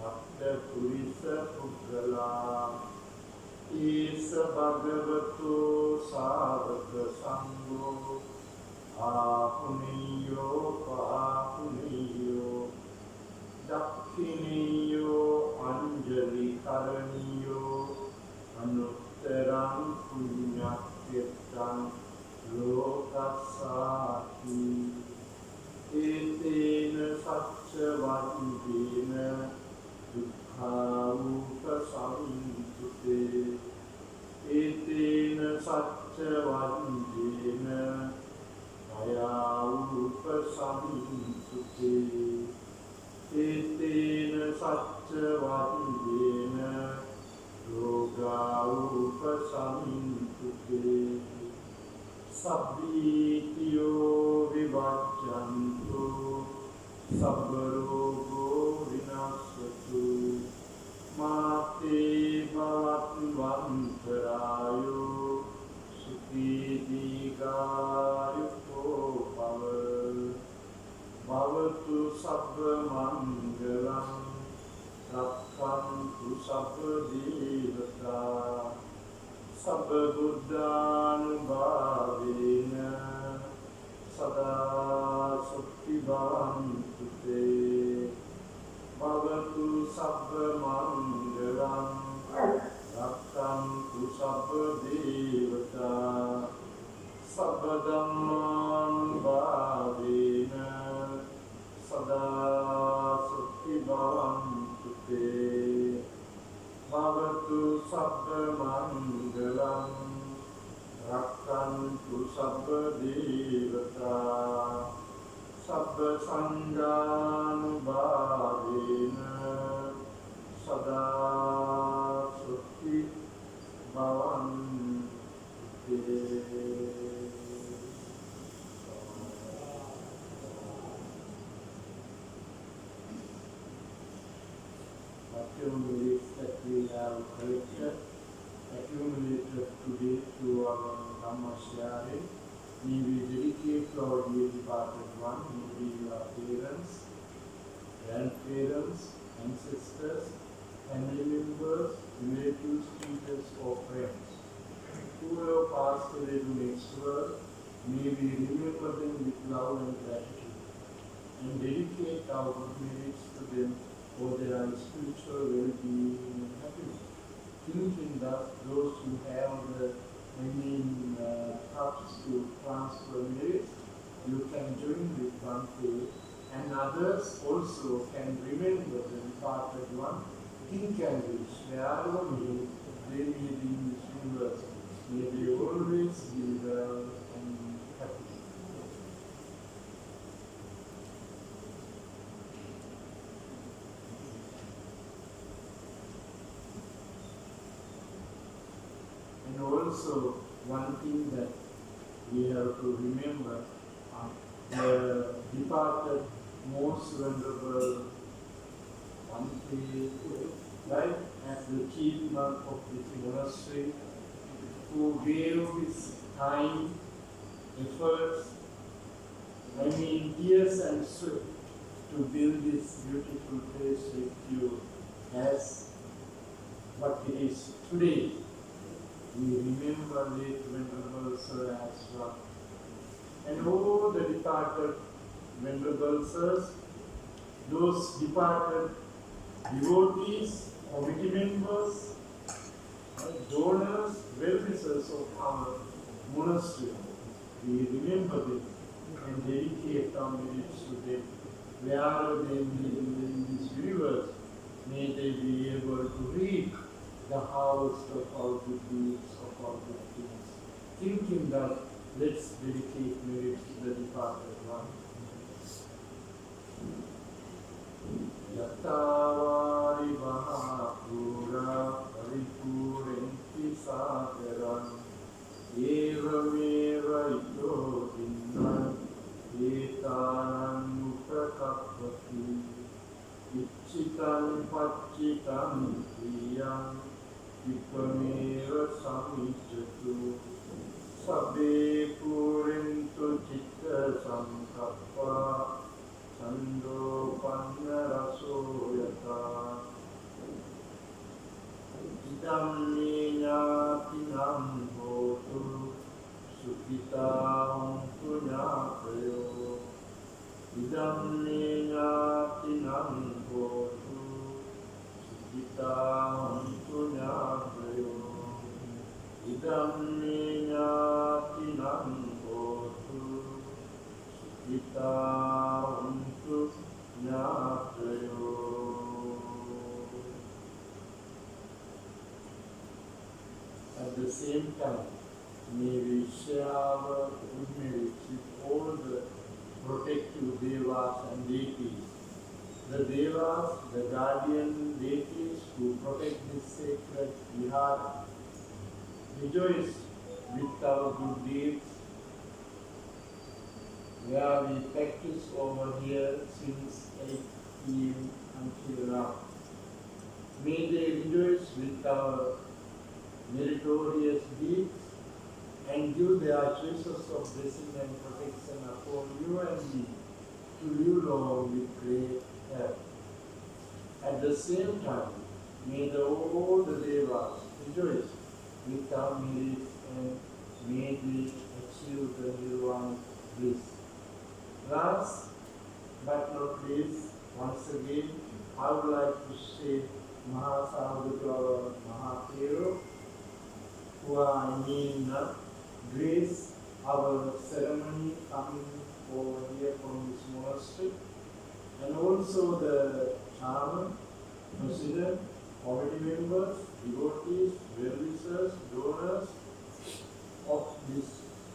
Atta Purisa Puggala Isa Bhagavato Savaka Sangho Ahuniyo Pahuniyo Dakkiniyo Anjali Karaniyo Anutteram Punyakirtan Lokasati Etena Satchavandena Dukkha Upasamintute Etena Satchavandena Kaya Upasamintute Etena Satchavandena Yoga Upasamintute Sabbitiyo vivajjantu sabbarogo vinasatu mate bhavattvantarayo sukhi digayuko bhava bhavatu sabba mangalam rakkantu sabba devata sabba buddhanubhavena sada sukti bhavantu te bhavatu sabba mangalam rakkantu sabba devata sabba dhammanubhavena sada sukti bhavantu te bhavatu sabba mangalam rakkantu sabba devata sabba sanghanubhavena sada sukti bhavantu te. Accumulates that we have collected, accumulated today to our Dhamma sharing. May we dedicate to our dear departed one, maybe our parents, grandparents, ancestors, family members, relatives, teachers, or friends. Who have passed away to next world, may we remember them with love and gratitude, and dedicate our good merits to them for their spiritual well-being and happiness. Thinking that those who have the thoughts to transfer merits, you can join with Bhante, and others also can remember the departed one. Think and wish, wherever they may be in this universe, may they always be well and happy. And also, one thing that we have to remember, the departed most venerable Bhante, right, as the chief monk of this monastery, who gave his time, efforts, years and sweat to build this beautiful place with you as what it is today. We remember late Venerable Sir as well. And all the departed Venerable Sirs, those departed devotees, committee members, donors, well-wishers of our monastery, we remember them and dedicate our merits to them. Wherever they may be in this universe, may they be able to reap the harvest of our good deeds, of our good things. Thinking that, let's dedicate merits to the departed one. Yattavari Mahapura Paripurenti Sagaram Evameva Ito Dinna Etanam Upakappati Ichitam Pachitam Priyam Ipameva Samijatu Sabbe Purintu Chitta Sankappa Sando Pannaraso Yata Idam Nyatinam Hotu Sukhitam Punyapayo Idam Nyatinam Hotu Sukhitam Punyapayo Idam Nyatinam Hotu Sukhitam Punyapayo. At the same time, may we share our good merits with all the protective devas and deities. The devas, the guardian deities who protect this sacred vihara. Rejoice with our good deeds, where we practice over here since 8 p.m. until now. May they rejoice with our meritorious deeds and give their choices of blessing and protection upon you and me, to live long with great have. At the same time, may all the devas rejoice without merit and may they achieve the nirvana bliss. Last but not least, once again, I would like to say Mahasadu to our Mahahero, who are grace our ceremony coming over here from this monastery, and also the chairman, president, committee members, devotees, well-wishers, donors of this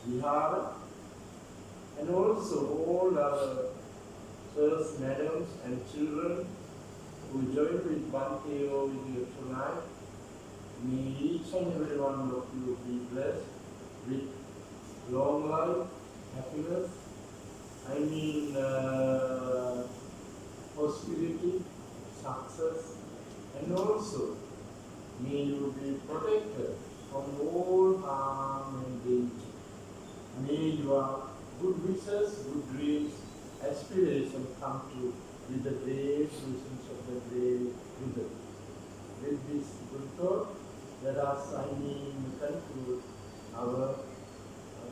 vihara, and also all our sirs, madams, and children who joined with Bhante over here tonight. May each and every one of you be blessed with long life, happiness, prosperity, success, and also may you be protected from all harm and danger. May your good wishes, good dreams, aspirations come true with the great visions of the great Buddha. With this good thought, let us conclude our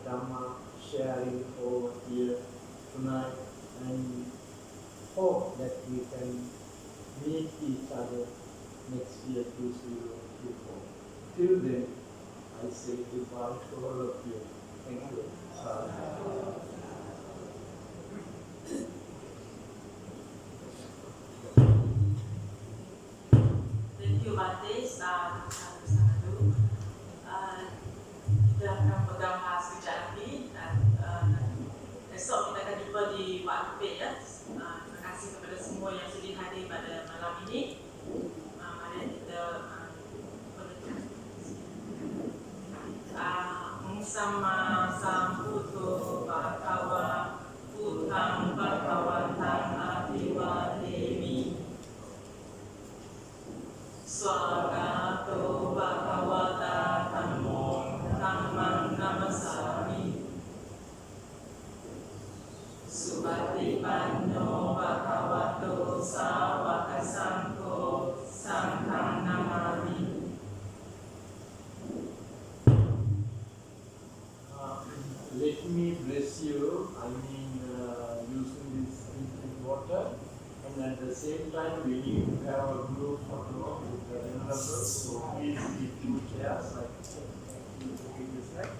Dhamma sharing over here tonight and hope that we can meet each other next year 2024. Till then, I say goodbye to all of you. Thank you. Thank you, Bhante. Sadhu. Kita akan pegang sekejap lagi dan esok kita akan jumpa di Bhante ya. Terima kasih kepada semua yang sedia hadir pada malam ini. Mari kita berdoa. Sama sambuto bhagava utang bhagavantang aviwademi swagato bhagavata dhammo dhammam namasami subhatipanno bhagavato sāvaka saṅgho saṅgham namami. Let me bless you, using this drinking water, and at the same time we need to have a group photo with the venerable, so please keep 2 chairs like this side.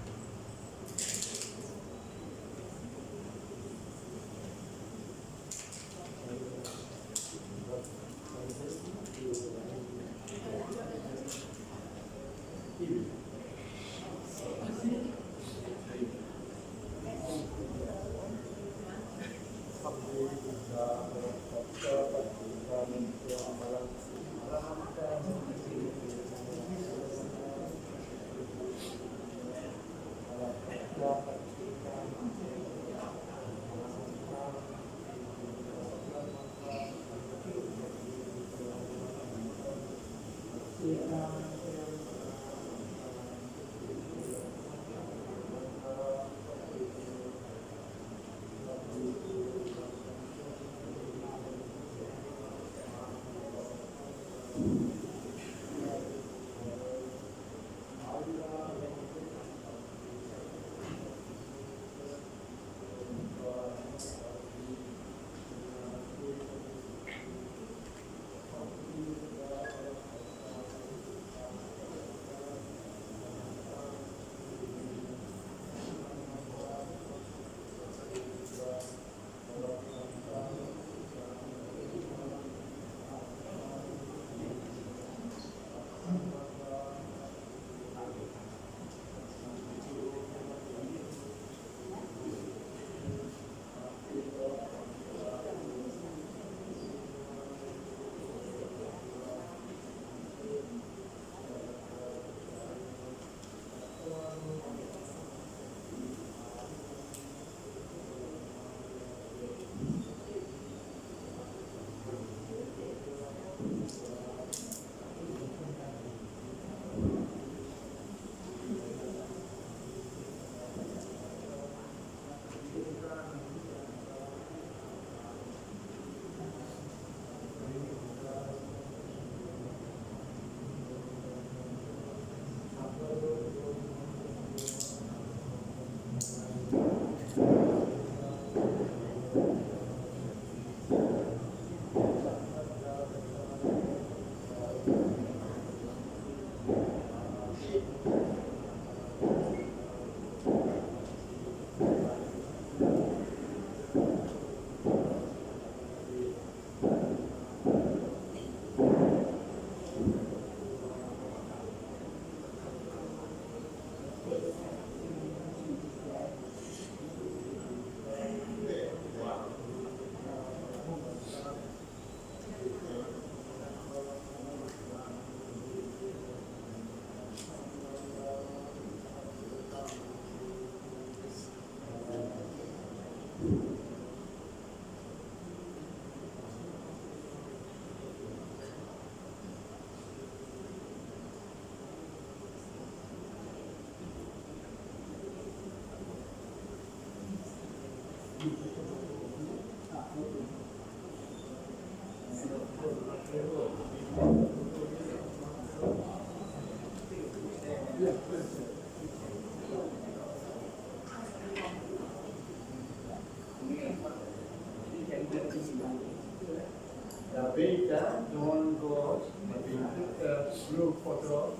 Beta, don't go, maybe put the blue photo.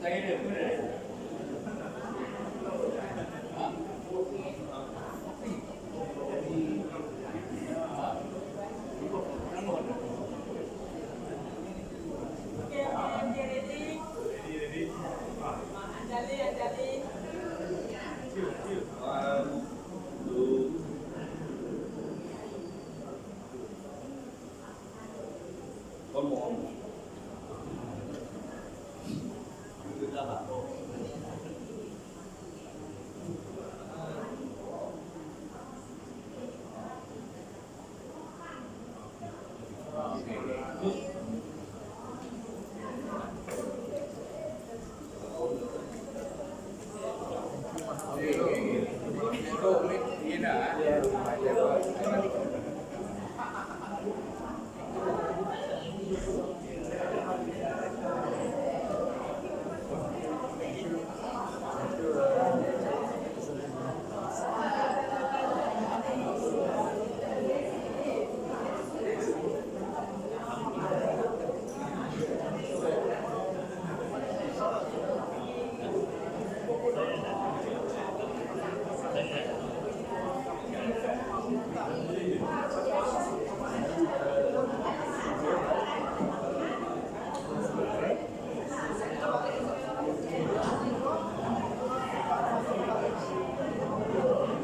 Tay được